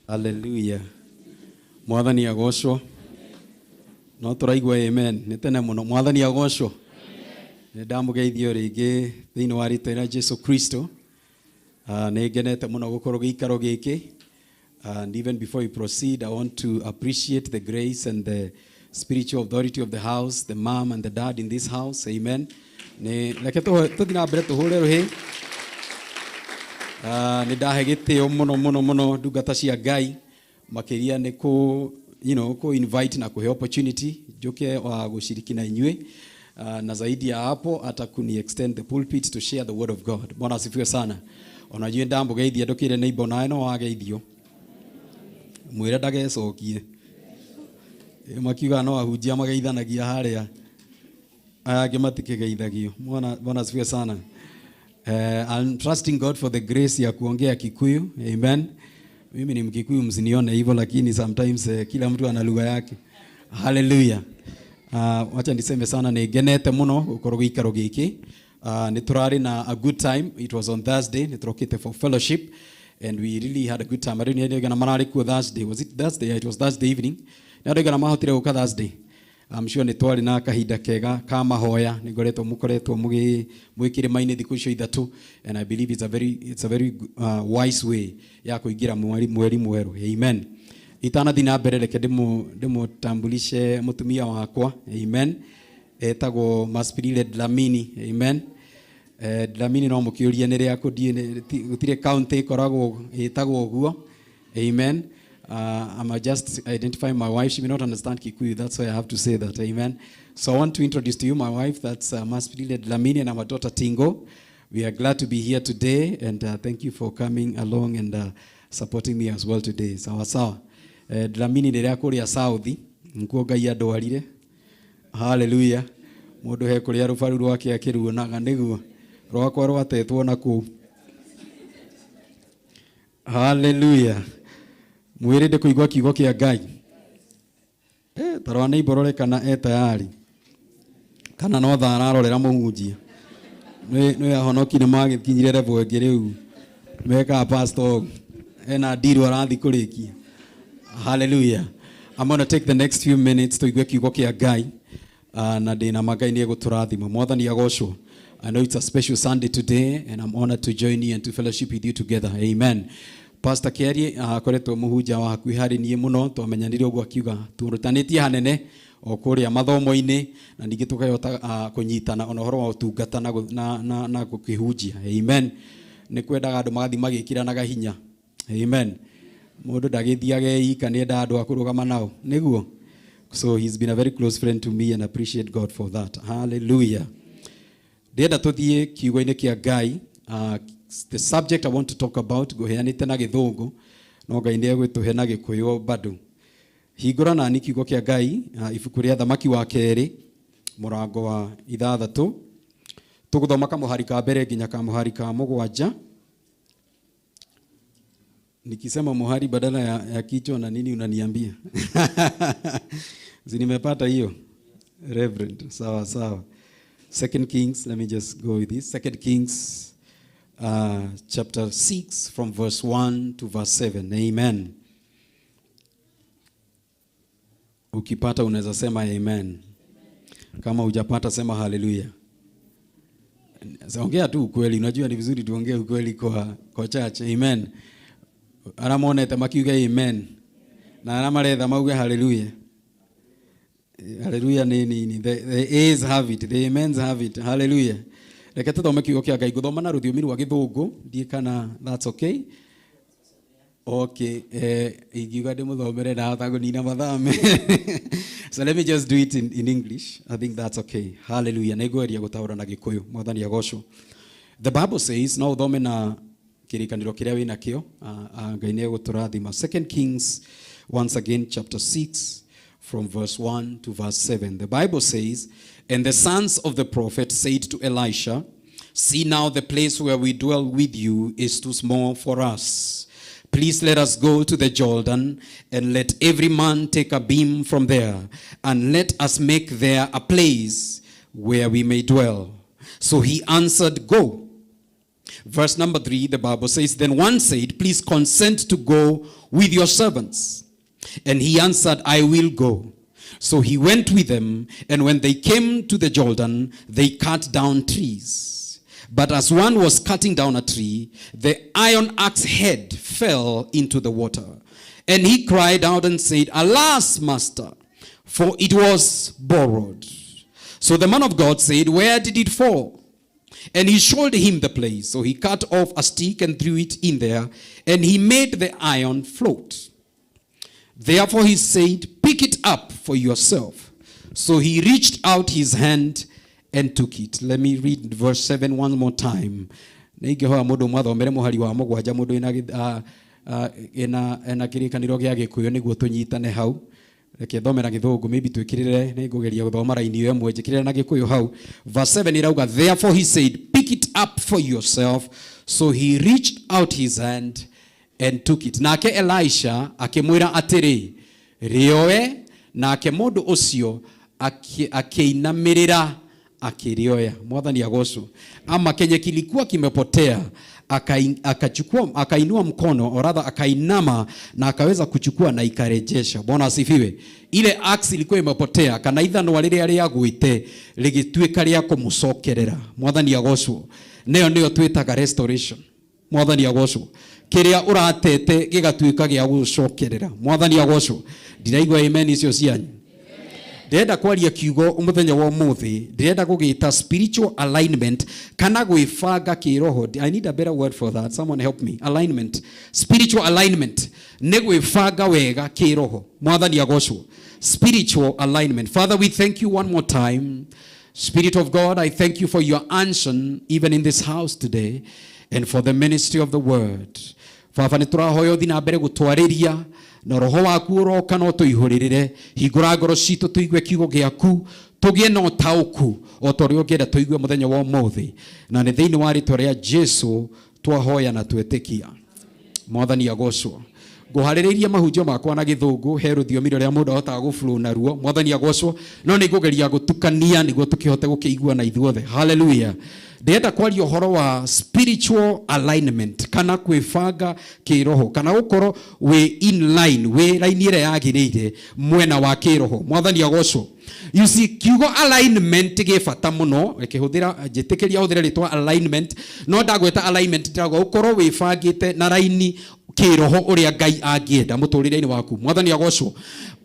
Hallelujah. Mwathani agocwo. No turaigua amen. Nĩ tene mũno. Mwathani agocwo. Nĩ ndamugeithio rĩngĩ thĩinĩ wa rĩĩtwa rĩa Jesu Kristo. Nĩ ngenete mũno gũkorwo gĩikaro gĩkĩ. And even before we proceed, I want to appreciate the grace and the spiritual authority of the house, the mom and the dad in this house. Amen. Reke tũthiĩ na mbere tũhũre rũhĩ. Nĩ ndahe gĩtĩo mũno ndungata cia Ngai makĩria nĩ ku invite na kuhe opportunity njoke wa gushiriki na inywe na zaidi ya hapo hata kuni extend the pulpit to share the word of God. Bwana asifiwe sana. Onajue ndambugeithia ndukire neighbor nawe no wageithio. Mwire ndagecokie. Makiuga no ahunjia mageithanagia haria. Aya matikĩgeithagio. Bwana asifiwe sana. I'm trusting God for the grace ya kuongea Kikuyu. Amen. Mimi ni Mkikuyu, msinione hivyo, lakini sometimes kila mtu ana lugha yake. Hallelujah. Wacha niseme sana ni genete muno gukorwo gikaro giki. Ni turari na a good time. It was on Thursday. Ni turokite for fellowship and we really had a good time. I don't know gana marari ku Thursday. Was it Thursday? It was Thursday evening. Na gana mahotire guka Thursday. I'm sure ni twari na kahinda kega ka mahoya nigoretwo mukoretwo mwikire maine thiku icio ithatu, and I believe it's a very wise way ya kuingira mweri mweru. Amen. Itanathi na mbere reke ndimutambulishe mutumia wakwa. Amen. Etagwo Maspirile Dlamini. Amen. Dlamini no mukiuria ni ria gutire county koragwo etagwo uguo. Amen. I'm just identifying my wife. She may not understand Kikuyu. That's why I have to say that. Amen. So I want to introduce to you my wife. That's Maspirile Dlamini, and our daughter Tingo. We are glad to be here today, and thank you for coming along and supporting me as well today. Sawa. Dlamini ni ria kuria South. Nkuo Ngai andwarire. Hallelujah. Mundu he kuria rubaru rwake akiruonaga niguo. Rwakwa rwatetwo naku. Hallelujah. Mwirinde kuigwa kiugo kia Ngai. Tarwa neighbor kana tayari. Kana no tha ararorera muhunjia. No yahonoki ni magikinyire level ĩngĩ rĩu. Meka pastor ena deal arathi kurikia. Hallelujah. I'm going to take the next few minutes to igwe kiugo kia Ngai. Na ndina magai ni guturathima. Mwathani agocwo. I know it's a special Sunday today, and I'm honored to join you and to fellowship with you together. Amen. Pastor Kerry akoretwo muhunja wa hakuhi hari nie muno twamenyanire uguo akiuga turutanitie hanene o kuria mathomo-ini na ningi tukayota kunyitana ona horo wa utungata na gukihunjia. Amen. Ni kwendaga andu magathi magikiranaga hinya. Amen. Mundu ndagithiage ika ni enda andu akurugama nao niguo. So he's been a very close friend to me and I appreciate God for that. Hallelujah. Ndenda tuthie kiugo-ini kia Ngai. The subject I want to talk about goheanite na githungu no Ngai ni egwituhe na gikuyu bado. Hingura na ni kiugo kia Ngai ibuku ria thamaki wa keri murango wa 6 tuguthoma kamuhari ka mbere nginya kamuhari ka mugwanja. Nikisema muhari badala ya kichwa na nini unaniambia? Nimepata hiyo Reverend. Sawa. 2 Kings, let me just go with this. 2 Kings chapter 6 from verse 1 to verse 7. Amen. Ukipata unaweza sema amen. Kama hujapata sema hallelujah. Ongea tu ukweli. Unajua ni vizuri tuongee ukweli kwa church. Amen. Aramonete makiuga amen. Na aramaretha mauge hallelujah. Hallelujah ni the A's have it, the amens have it. Hallelujah. Reke tuthome kiugo kia Ngai guthoma na rũthiomi rwa githũngũ ndie kana that's okay. Okay, ingiuga ndimuthomere na hota kunina mathame. So let me just do it in English. I think that's okay. Hallelujah. Nĩngweria gũtaũra na Gĩkũyũ. Mwathani agocwo. The Bible says, no uthome na kĩrĩkanĩro kĩrĩa wĩna kĩo. Ngai nĩ egũtũrathima. 2 Kings once again chapter 6 from verse 1 to verse 7. The Bible says, and the sons of the prophet said to Elisha, see now the place where we dwell with you is too small for us. Please let us go to the Jordan and let every man take a beam from there and let us make there a place where we may dwell. So he answered, go. Verse number 3, the Bible says, then one said, please consent to go with your servants. And he answered, I will go. So he went with them, and when they came to the Jordan, they cut down trees. But as one was cutting down a tree, the iron axe head fell into the water. And he cried out and said, alas, master, for it was borrowed. So the man of God said, where did it fall? And he showed him the place. So he cut off a stick and threw it in there, and he made the iron float. Therefore he said, pick it up for yourself. So he reached out his hand and took it. Let me read verse 7 one more time. Reke thomera githungu maybe twikirire ni ngugeria guthoma raini yo imwe njikirire na gikuyu hau. Verse 7 irauga, therefore he said, pick it up for yourself. So he reached out his hand and took it. Nake Elisha akimwira atiri, rioe, nake mundu ucio akiinamirira akirioya. Mwathani agocwo. Ama kenye kilikuwa kimepotea akachukua, akainua mkono, or rather akainama na akaweza kuchukua na ikarejesha. Bwana asifiwe. Ile axe ilikuwa imepotea, kana ithano rĩrĩa rĩagwĩte rĩgĩtuĩka rĩa kũmũcokerera. Mwathani agocwo. Nĩyo twĩtaga restoration. Mwathani agocwo. Kĩrĩa ũratete gĩgatuĩka gĩa gũcokerera. Mwathani agocwo. Ndiraigua amen icio cianyu. Ndĩrenda kwaria kiugo umuthenya wa umuthi, ndĩrenda gũgĩta spiritual alignment kana gwĩbanga kĩroho. I need a better word for that. Someone help me. Alignment. Spiritual alignment. Nĩ gwĩbanga wega kĩroho. Mwathani agocwo. Spiritual alignment. Father, we thank you one more time. Spirit of God, I thank you for your unction even in this house today and for the ministry of the word. Father, nĩtũrahoya ũthiĩ na mbere gũtwarĩria na roho waku uroka no tuihũrĩrĩre, hingũra ngoro citũ tuigue kiugo gĩaku, tũgĩe na ũtaũku o ta ũrĩa ũngĩenda tũigue mũthenya wa ũmũthĩ, na nĩ thĩinĩ wa rĩĩtwa rĩa Jesũ twahoya na twĩtĩkia. Mwathani agocwo. Ngũharĩrĩirie mahunjio makwa na gĩthũngũ he rũthiomi rũrĩa mũndũ ahotaga gũflow naruo. Mwathani agocwo. No nĩ ngũgeria gũtukania nĩguo tũkĩhote gũkĩigua na ithuothe. Hallelujah. Ndĩrenda kwaria ũhoro wa spiritual alignment kana kwĩbanga kĩroho kana gũkorwo we in line, we raini ĩrĩa yagĩrĩire mwena wa kĩroho. Mwathani agocwo. You see, kiugo alignment gĩbata mũno, rekĩhũthĩra njĩtĩkĩria hũthĩra rĩtwa alignment, no ndagweta alignment ndĩrauga ũkorwo wĩbangĩte na raini kĩroho ũrĩa Ngai angĩenda mũtũrĩre-inĩ waku. Mwathani agocwo.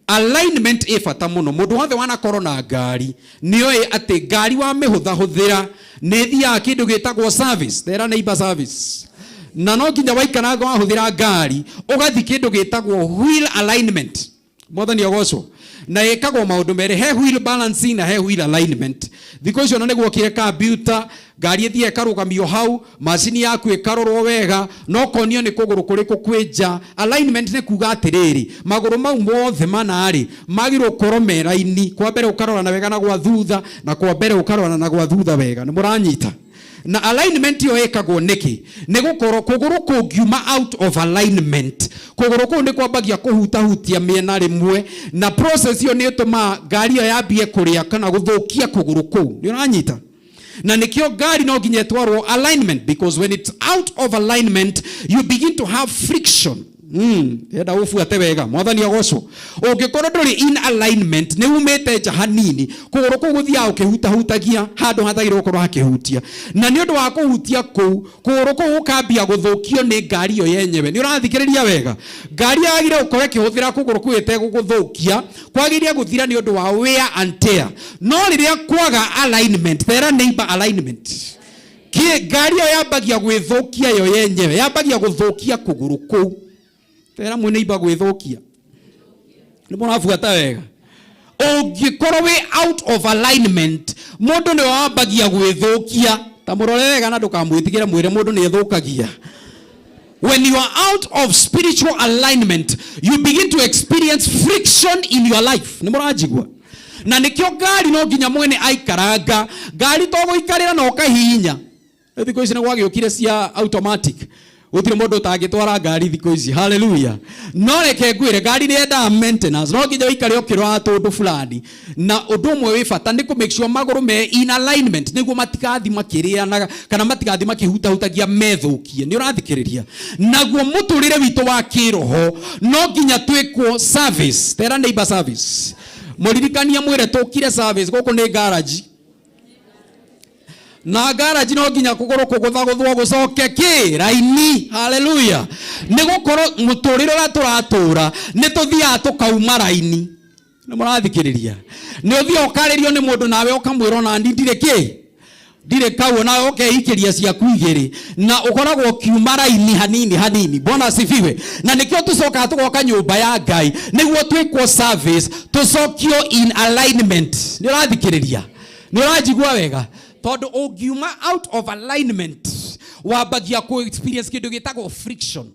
Alignment ĩbata mũno. Mũndũ wothe wanakorwo na ngari nĩoĩ atĩ ngari wa mĩhũthahũthĩra nĩ thiaga kĩndũ gĩtagwo service, thera neighbor service. Na no nginya waikaranga wahũthĩra ngari ũgathi kĩndũ gĩtagwo wheel alignment. Mwathani agocwo. Na ĩkagwo maũndũ merĩ, he wheel balancing na he wheel alignment. Thikũ icio no nĩguo kĩreka computer, ngari ĩthiĩ ĩkarũgamio hau, macini yaku ĩkarorwo wega, no konio nĩ kũgũrũ kũrĩkũ kwĩnja. Alignment nĩ kuga atĩrĩrĩ, magũrũ mau mothe manarĩ magĩrĩirwo gũkorwo me raini, kwa mbere ũkarora na wega na gwa thutha, na kwa mbere ũkarora na gwa thutha wega. Nĩ mũranyita? Na alignment yo ĩkagwo nĩkĩ? Nĩ gũkorwo kũgũrũ kũngiuma out of alignment, kũgũrũ kũu nĩ kwambagia kũhutahutia mĩena rĩmwe, na process yo nĩ ĩtũmaga ngari ĩyo yambie kũrĩa kana gũthũkia kũgũrũ kũu. Nĩ ũranyita? Na nikio ngari no nginya twarwo alignment, because when it's out of alignment you begin to have friction. Yenda ufuate wega. Mwathani agocwo. Ũngĩkorwo ndũrĩ in alignment nĩ umĩte nja hanini, kũgũrũ kũu gũthiaga ũkĩhutahutagia handũ hatagĩrĩirwo gũkorwo hakĩhutia, na nĩ ũndũ wa kũhutia kũu kũgũrũ kũu gũkambia gũthũkio nĩ ngari yo yenyewe. Nĩ ũrathikĩrĩria wega? Ngari yagĩrĩirwo gũkorwo ĩkĩhũthĩra kũgũrũ kũu ĩtegũgũthũkia, kwagĩrĩire gũthira nĩ ũndũ wa wear and tear. No rĩrĩa kwaga alignment, thera neighbor alignment, ngari yo yambagia gwĩthũkia yo yenyewe, yambagia gũthũkia kũgũrũ kũu. Tera mwene iba gwĩthũkia. Nĩ mũrabuata wega? Ũngĩkorwo we out of alignment, mũndũ nĩ wambagia gwĩthũkia. Ta mũrore wega na ndũkamwĩtigĩre mwĩre mũndũ nĩ ethũkagia. When you are out of spiritual alignment, you begin to experience friction in your life. Nĩ mũranjigua? Na nĩkĩo ngari no nginya mwene aikaranga. Ngari to gũikarĩra na ũkahihinya. Thikũ ici nĩ gwagĩũkire cia automatic. Gutire mundu utangitwara ngari thiko ici. Hallelujah. No reke ngwire ngari ni enda maintenance. No nginya ikare okirwa tundu fulani. Na undu umwe wi bata ni ku make sure maguru me in alignment niguo matigathi makiriana kana matigathi makihutahutagia methukie. Ni urathikiriria. Naguo muturire witu wa kiroho no nginya twikwo service. Tera neighbor service. Muririkania mwire tukire service guku ni garage. Na garage no nginya kugoro kuguthaguthwo gucoke ki raini. Hallelujah. Ni gukoro muturiro ra turatura ni tuthia tukauma raini. Ni murathikiriria. Ni uthia ukaririo ni mundu nawe ukamwira na ndire ki ndire kawo nawe ukeikiria cia kuigiri na ukoragwo kiuma raini hanini. Bwana asifiwe. Na nikio tucoka tugoka nyumba ya Ngai niguo twikwo service tucokio in alignment. Ni urathikiriria. Ni urajigwa wega. Todo ungiuma out of alignment wabagia ku experience kindu gitagwo friction.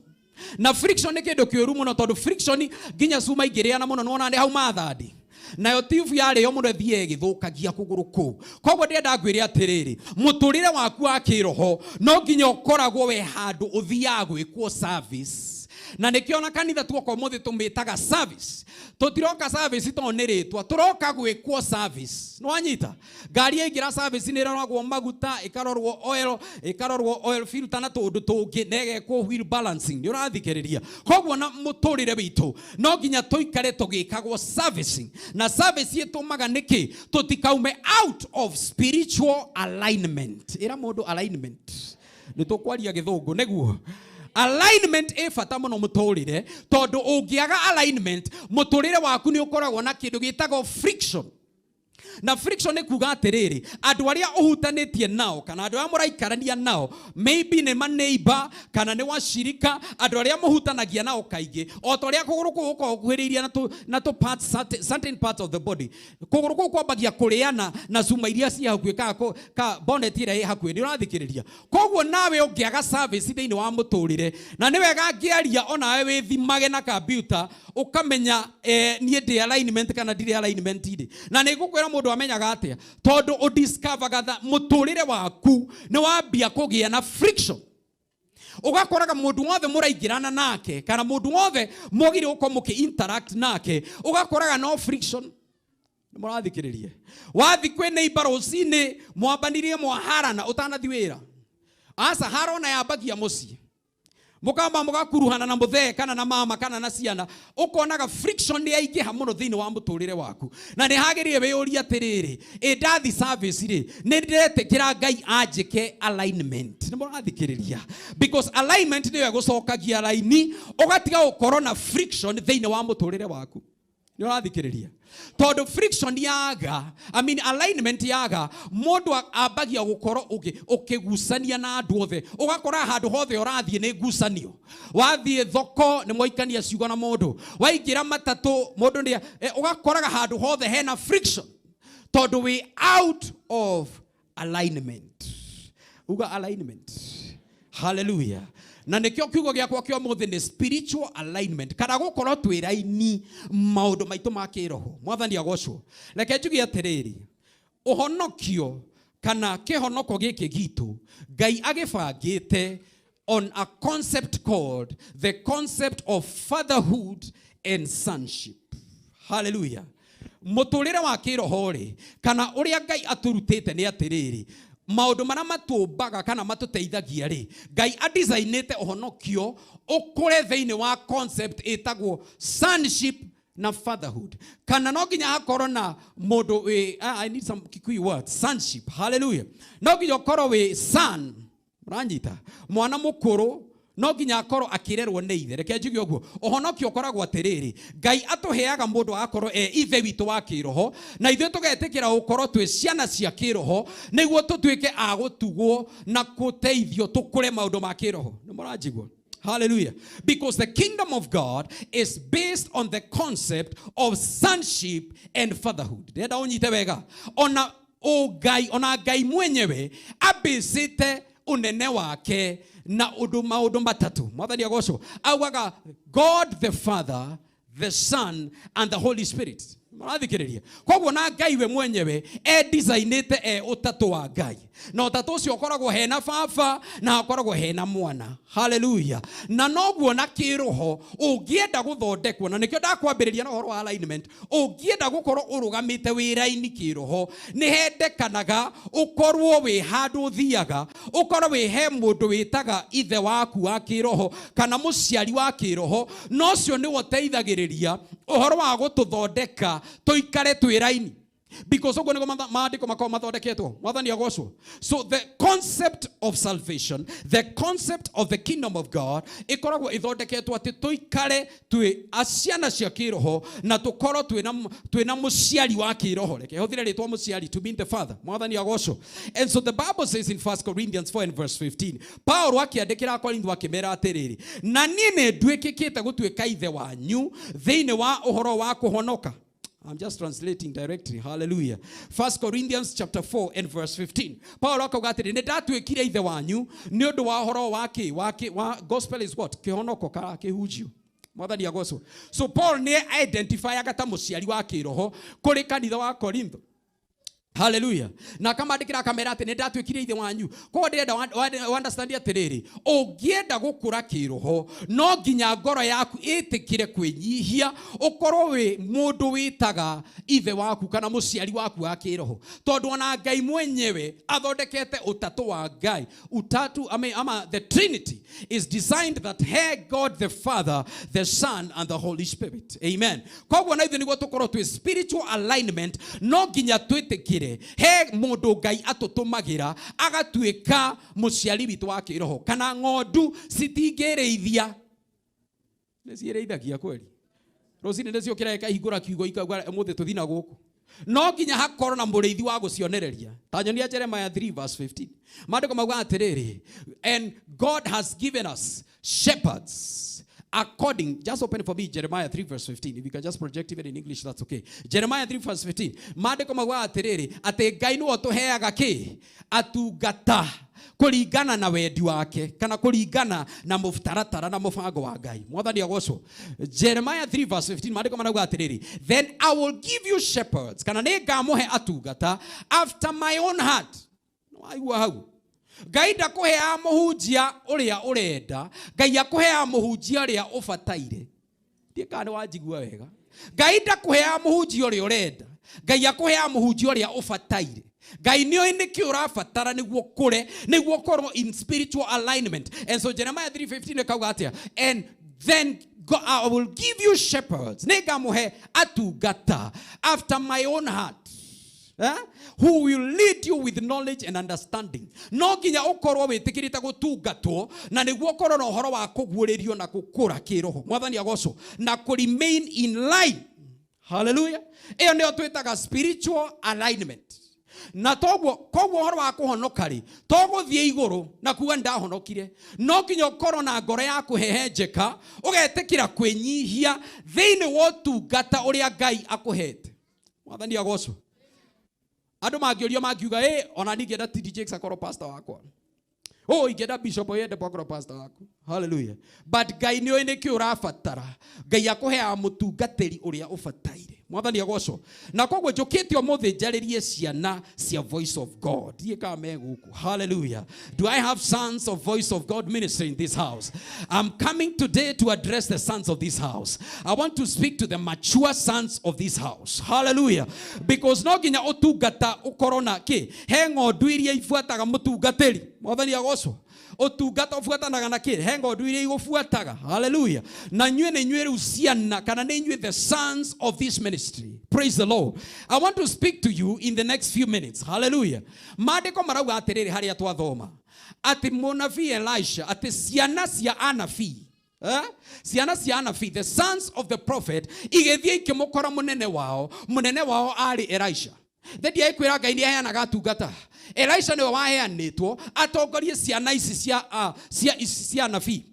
Na friction ni kindu kioru muno todo friction ginya cuma igiriana muno nona ndi hau mathandi. Na yo tifu yale yo muno thie githukagia kuguru ku. Kogwo ndenda ngwire atiriri muturire waku wa kiroho no ginya ukoragwo we handu uthia gwikwo service. Na nikiona kanitha tuko muthi tumitaga service. Tutiroka service itoneretwa turoka gwikwo service. No anyita ngari igira service ni roragwo maguta ikarorwo oil filter na tundu tungi negekwo wheel balancing. Ni urathikiriria. Kogwo na muturire witu no nginya tuikare tugikagwo servicing. Na service itumaga niki tutikaume out of spiritual alignment. Ira mundu alignment ni tukwaria githungu neguo. Alignment e fata muno muturire tondu ungiaga alignment muturire waku ni ukoragwo na kindu gitagwo friction. Na friction ni kuga atiriri andu aria uhutanitie nao kana andu aria muraikarania nao maybe ni ma neighbor kana ni washirika andu aria muhutanagia nao kaingi o to ria kuguru kuko kuhiriria na to parts certain parts of the body kuguru kuko kwambagia kuriana na cuma iria cia hakuhi ka bonnet ira i hakuhi ni urathikiriria. Kogwo nawe ungiaga service thiini wa muturire na ni wega ngiaria onawe withimage na computer ukamenya nie ndi alignment kana ndi alignment iri na ni gukwira mundu amenyaga atia tondu u discover gatha muturire waku ni wambia kugia na friction. Ugakoraga mundu wothe muraingirana nake kana mundu wothe mogire uko muki interact nake ugakoraga no friction. Murathikiririe wathi kwe neighbor ucini mwambanirie mwaharana utanathi wira asa harona yambagia muci mukamba mugakuruhana na muthe kana na mama kana na ciana ukonaga friction ni yaingiha muno thiini wa muturire waku na ni hagirie wiyuria atiriri ndathi service ri ni ndiretekira Ngai anjike alignment. Ni murathikiriria because alignment ni gucokagia raini ugatiga ukoro na friction thiini wa muturire waku. Ni urathikiriria todo friction yaga alignment yaga mundu ambagia gukoro ukigusania na andu othe ugakora handu hothe urathie ni gusanio wathie thoko ni moikania ciugo na mundu waingira matatu mundu ni ugakoraga handu hothe hena friction todo we out of alignment. Uga alignment. Hallelujah. Na nikio kiugo giakwa kio muthi ni spiritual alignment kana gukorwo twiraini maundu maitu ma kiroho. Mwathani agocwo reke njuge atiriri uhonokio kana kihonoko giki gitu Ngai agibangite on a concept called the concept of fatherhood and sonship. Hallelujah. Muturire wa kiroho ri kana uria Ngai aturutite ni atiriri maundu mara matumbaga kana matuteithagia ri Ngai adesignete uhonokio ukure thiini wa concept etagwo sonship na fatherhood kana no nginya hakorwo na mundu we I need some Kikuyu words sonship. Hallelujah. No nginya ukorwo we son ranyita mwana mukuru no nginya akorwo akirerwo ni ithe. Reke njuge uguo uhonokio ukoragwo atiriri Ngai atuheaga mundu akorwo ithe witu wa kiroho na ithe tugetikira ukorwo twi ciana cia kiroho niguo tutwike agutugwo na kuteithio tukure maundu ma kiroho. Ni muranjigwa. Hallelujah. Because the kingdom of God is based on the concept of sonship and fatherhood. Ndenda unyite wega ona Ngai mwenyewe abisite unene wake na maudu matatu. Mwathani agocwo augaga God the Father, the Son and the Holy Spirit. Marathikiriria koguo na Ngai we mwenyewe designate utatu wa Ngai na utatu ucio ukoragwo hena baba na ukoragwo hena mwana. Hallelujah. Na noguo na kiroho ungienda guthondekwo na nikio ndakwambiriria na horo wa alignment ungienda gukorwo urugamite wira-ini kiroho ni hendekanaga ukorwo wi handu thiaga ukorwo wi he mundu witaga ithe waku wa kiroho kana muciari wa kiroho no cio ni woteithagiriria uhoro wa gututhondeka tuikare twira-ini. Because maandiko makao mathondeketwo mwathani agocwo. So the concept of salvation, the concept of the kingdom of God ikoragwo ithondeketwo ati tuikare twi aciana cia kiroho na tukorwo twina muciari wa kiroho. Reke huthire ritwa muciari to mean the father. Mwathani agocwo. And so the Bible says in 1 Corinthians 4 and verse 15, Paul akiandikira Korintho akimera atiriri, na nie ne ndwikikite gutuika ithe wanyu thiini wa uhoro wa kuhonoka. I'm just translating directly. Hallelujah. 1 Corinthians chapter 4 and verse 15. Paul akauga atiri ne ndatuikire ithe wanyu ni undu wa horo wa gospel is what? Kihonoko ka kihujio. Mwathani agocwo. So Paul ne identify agata muciari wa kiroho kuri kanitha wa Korintho. Hallelujah. Na kama andikira kamera ati ne ndatuikire ithe wanyu ko ndenda understand atiriri ungienda gukura kiroho no nginya ngoro yaku itikire kwinyihia ukorwo wi mundu witaga ithe waku kana muciari waku wa kiroho tondu ona Ngai mwenyewe athondekete utatu wa Ngai. Utatu ama the Trinity is designed that he God the Father, the Son and the Holy Spirit. Amen. Koguo na ithe niguo tukorwo twi spiritual alignment no nginya twitikire he mundu Ngai atutumagira agatuika muciari witu wa kiroho kana ng'ondu citingereithia nicireithagia kweli rocini ndecio kireka hingura kiugo ikagwa muthe tuthina guku no nginya hakorwo na muriithi wa gucionereria ta nyonia Jeremiah 3 verse 15 maandiko mauga atiriri, and God has given us shepherds according, just open for me Jeremiah 3 verse 15. If you can just project even in English, that's okay. Jeremiah 3 verse 15. Maandiko mauga atiriri ati Ngai no tuheaga ki atungata kuringana na wendi wake kana kuringana na muftaratara na mufango wa Ngai. Mwathani agocwo. Jeremiah 3 verse 15 maandiko manauga atiriri, then I will give you shepherds kana ne ngamuhe atungata after my own heart. No aigua hau. Ngai ndakuhea muhunjia uria urenda, Ngai akuhea muhunjia uria ubataire. Ndie kana wanjigua wega. Ngai ndakuhea muhunjia uria urenda, Ngai akuhea muhunjia uria ubataire. Ngai nio niki urabatara niguo kure niguo korwo in spiritual alignment. And so Jeremiah 3:15 kauga atia, and then God, I will give you shepherds negamuhe atungata after my own heart. Who will lead you with knowledge and understanding. No ginya ukorwo witikirite gutungatwo na niguo korwo no horo wa kuguririo na gukura kiroho. Mwathani agocwo na ku remain in line. Hallelujah. Iyo ndio twitaga spiritual alignment. Na koguo horo wa kuhonoka ri toguthie iguru na kuga ndahonokire no nginya ukorwo na ngoro ya kuhehenjeka ugetikira kwinyihia thiini wa utungata uria Ngai akuhete. Mwathani agocwo. Ando magiorio magiuga ona ningenda TDJ akorwo pastor wakwa. Ingenda bishop yende pokoro pastor wako. Hallelujah. But Ngai nio niki urabatara. Ngai akuhea mutungatiri uria ubataire. Mwathani agocwo. Na koguo njukitio muthe njaririe ciana cia voice of God. Ndie ka me guku. Hallelujah. Do I have sons of voice of God ministry in this house? I'm coming today to address the sons of this house. I want to speak to the mature sons of this house. Hallelujah. Because no ginya utungata ukorona ki he ng'ondu iria ifuataga mutungatiri. Mwathani agocwo. Otungata ufuatanaga na kile hengo nduire igufuataga. Hallelujah. Na nywe ne nywe usiana kana ne nywe the sons of this ministry. Praise the Lord. I want to speak to you in the next few minutes. Hallelujah. Maandiko marauga atiriri haria twathoma ati munabii Elisha ati ciana cia anabii ciana cia anabii, the sons of the prophet, igethie ikimukora munene wao ari Elisha. Thedi aikwira Ngai ni aheanaga atungata. Elisha niwe waheanitwo atongorie ciana ici cia anabii.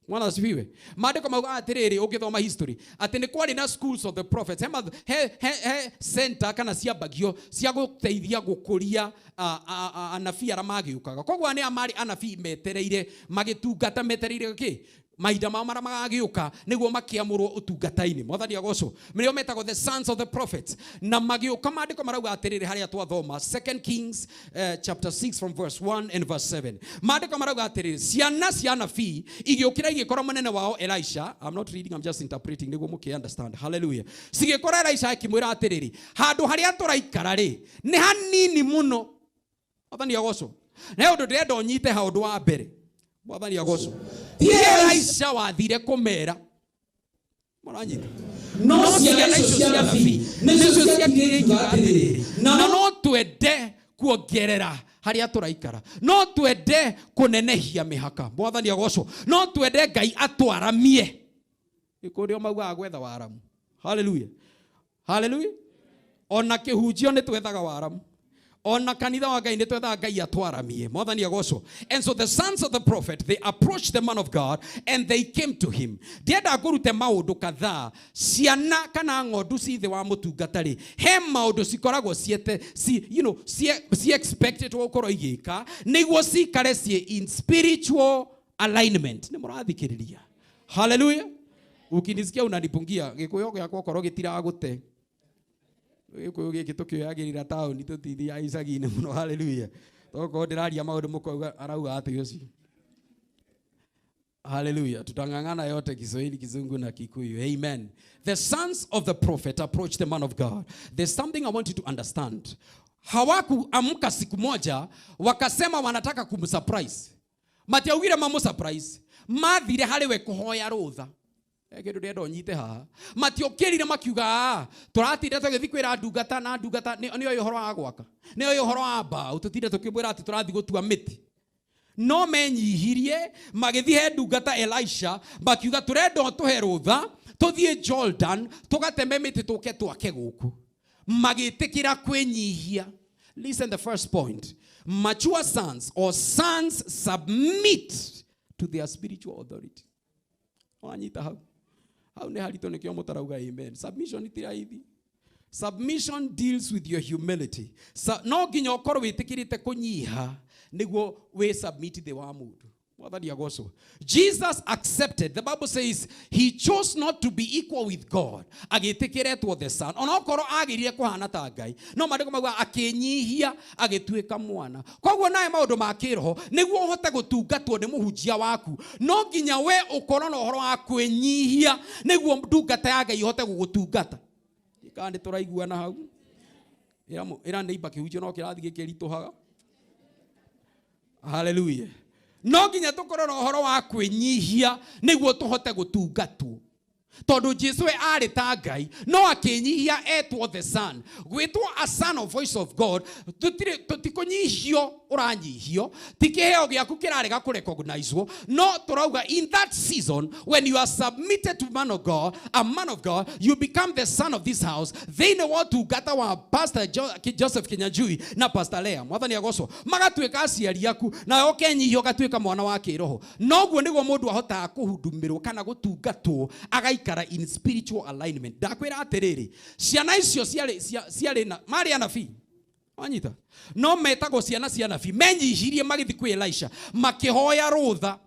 Mwana asifiwe. Maandiko mauga atiriri ukithoma history ati ni kwari na schools of the prophets he center kana cia bagio cia guteithia gukuria anabii ara magiukaga. Kogwa ni amari anabii metereire magitungata metereire ki mahinda mao mara magagiuka niguo makiamurwo utungata-ini. Mwathani agocwo. Mĩrĩo metagwo the sons of the prophets. Na magiuka maandĩko marauga atĩrĩrĩ harĩa twathoma 2 Kings chapter 6 from verse 1 and verse 7. Maandĩko marauga atĩrĩrĩ ciana cia anabii igĩũkĩra igĩkora mũnene wao Elisha. I'm not reading, I'm just interpreting niguo mũkĩ understand. Hallelujah. Cigĩkora Elisha akĩmwĩra atĩrĩrĩ handũ harĩa tũraikara rĩ nĩ hanini mũno. Mwathani agocwo. Na ũndũ ndĩrenda ũnyite handũ wa mbere. Mwathani agocwo. Elisha wathire kumera. Mwaranyita. No ciana icio cia anabii nĩcio ciakire ikiuga na no twende kuongerera harĩa tũraikara. No twende kunenehia mĩhaka. Mwathani agocwo. No twende Ngai atwaramie. Ikurio maugaga gwetha waramu. Hallelujah. Hallelujah. Ona kĩhunjio nĩ twethaga waramu. Ona kanitha wa Ngai nĩ twethaga Ngai atwaramie. Mwathani agocwo. And so the sons of the prophet, they approached the man of God and they came to him. Ndienda ngũrute maũndũ kadhaa. Ciana kana ng'ondu ci thĩ wa mũtungata rĩ he maũndũ cikoragwo ciete ci expected gũkorwo igĩka nĩguo cikare cie in spiritual alignment. Nĩ mũrathikĩrĩria. Hallelujah. Ukinisikia unanipungia gĩkũyũ gĩakwa korwo gĩtiragũte. Gĩkũyũ gĩkĩ tũkĩoyagĩrĩra taũni tũtithia icagi-inĩ mũno. Hallelujah. Toko ndĩraria maũndũ mũkauga arauga atĩ ũcio. Hallelujah. Tutangangana yote Kiswahili, Kizungu na Kikuyu. Amen. The sons of the prophet approached the man of God. There's something I want you to understand. Hawakuamka siku moja wakasema wanataka kumsurprise. Matiaugire mamu surprise. Mathire hariwe kuhoya rutha. Kĩndũ ndĩrenda ũnyite haha. Matiokĩrire makiuga tũratinde tũgĩthiĩ kwĩra ndungata na ndungata nĩyo ũhoro wa gwaka. Nĩyo ũhoro wa mbaũ tũtinde tũkĩmwĩra atĩ tũrathiĩ gũtua mĩtĩ. No menyihirie magĩthiĩ he ndungata Elisha makiuga tũrenda tũhe rũtha tũthiĩ Jordan tũgateme mĩtĩ tũke twake gũkũ. Magĩtĩkĩra kwĩnyihia. Listen, the first point. Mature sons or sons submit to their spiritual authority. Wanyita hau. Hau nĩ haritũ nĩkĩo mũtarauga amen. Submission nĩ tiraithi. Submission deals with your humility. No nginya ũkorwo wĩtĩkĩrĩte kũnyiha nĩguo wĩ submit thĩ wa mũndũ. Mwathani agocwo. Jesus accepted. The Bible says he chose not to be equal with God. Agĩtĩkĩrĩtwo the son. Ona okorwo agĩrire kũhana ta Ngai. No maandĩko mauga akĩnyihia agĩtuĩka mwana. Koguo nawe maũndũ ma kĩroho nĩguo ũhote gũtungatwo nĩ mũhunjia waku. No nginya we ũkorwo na ũhoro wa kwĩnyihia nĩguo ndungata ya Ngai ihote gũgũtungata. Ikandi tũraiguana hau. Ĩra neighbor kĩhunjio no kĩrathiĩ gĩkĩritũhaga. Hallelujah. No nginya tũkorwo na ũhoro wa kwĩnyihia nĩguo tũhote gũtungatwo. Tondũ Jesu arĩ ta Ngai no akĩnyihia etwo the son. Gwĩtwo a son of voice of God tũtikũnyihio ũranyihio. Ti kĩheo gĩaku kĩrarega kũrecognizewo. No tũrauga in that season when you are submitted to man of God, a man of God, you become the son of this house. They know what to gather wa Pastor Joseph Kinyanjui na Pastor Lea. Mwathani agocwo. Magatuĩka aciari aku na ũkenyihio gatuĩka mwana wa kĩroho. Noguo nĩguo mũndũ ahotaga kũhundumirwo kana gũtungatwo agaikara in spiritual alignment. Ndakwĩra atĩrĩrĩ ciana icio ciarĩ na marĩ anabii. Wanyita. No metagwo ciana cia anabii menyihirie magĩthiĩ kwĩ Elisha makĩhoya rũtha.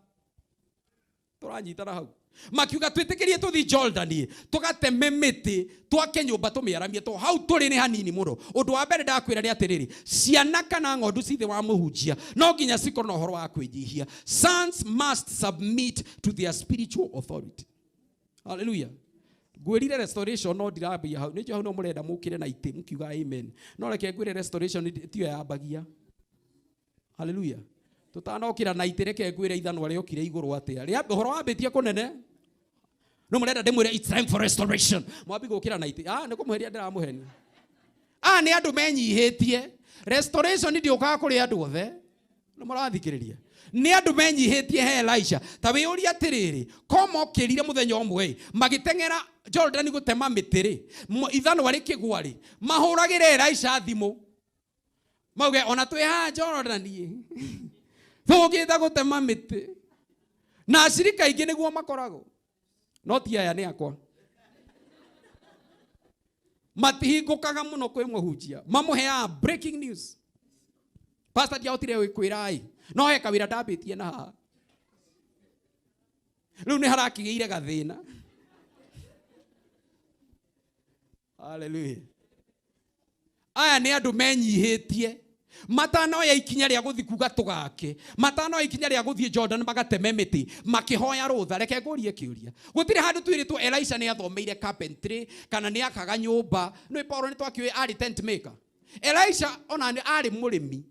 Tũranyitana hau. Makiuga twĩtĩkĩrie tũthiĩ Jordan tũgateme mĩtĩ twake nyũmba tũmĩaramie to hau tũrĩ nĩ hanini mũno. Ũndũ wa mbere ndakwĩra nĩ atĩrĩrĩ ciana kana ng'ondu ci thĩ wa mũhunjia no nginya cikorwo na ũhoro wa kwĩnyihia. Sons must submit to their spiritual authority. Hallelujah. Gwĩrire restoration no ndirambia hau. Nĩnjũ hau no mũrenda mũkĩre na itĩ mũkiuga amen. No reke ngwĩre restoration tiyo yambagia. Hallelujah. Tũtanokĩra na itĩ reke ngwĩre ithanwa rĩokire igũrũ atĩa. Rĩa ũhoro wambĩtie kũnene. No mũrenda ndĩmwĩre it's time for restoration. Mwambi gũkĩra na itĩ. Nĩ kũmũheria ndĩramũhenia. Nĩ andũ menyihĩtie. Restoration ndĩũkaga kũrĩ andũ othe. No mũrathikĩrĩria. Nĩ andũ menyihĩtie he Elisha. Ta wĩũria atĩrĩrĩ koma okĩrire mũthenya ũmwe magĩteng'era Jordan gũtema mĩtĩ rĩ ithanwa rĩkĩgwa rĩ mahũragĩre Elisha thimũ. Mauge ona twĩ haha Jordan tũgĩte gũtema mĩtĩ. Na acirika ingĩ nĩguo makoragwo. No ti aya nĩ akwa. Matihingũkaga mũno kwĩ mũhunjia. Mamũheaga breaking news. Pastor ndiahotire kwĩra no he kawĩra ndambĩtie na haha. Riu ni harakigeire gathina. Hallelujah. Aya ni andu menyihitie. Matano ya ikinya ria guthi kuga tugake. Matano ya ikinya ria guthi Jordan magateme miti. Makihoya rutha. Reke ngurie kiuria. Gutire handu twiritu Elisha ni athomeire carpentry kana ni akaga nyumba. No Paulo ni twakiwe ari tent maker. Elisha ona ni ari murimi.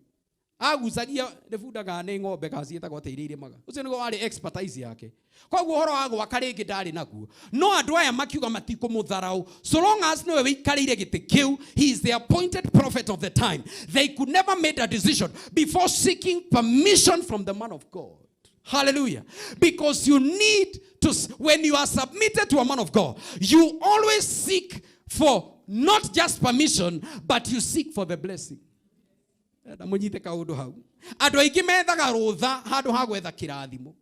Aguzagia ndefundaga ni ng'ombe kacieta goteiriire maga. Ucio nigo ari expertise yake. Koguo horo wa gwaka ringi ndari naguo. No andu aya makiuga matikumutharau. So long as no wikarire giti kiu, he is the appointed prophet of the time. They could never make a decision before seeking permission from the man of God. Hallelujah. Because you need to, when you are submitted to a man of God, you always seek for not just permission, but you seek for the blessing. Na munyite kaundu hau. Andu aingi methaga rutha handu ha gwetha kirathimo.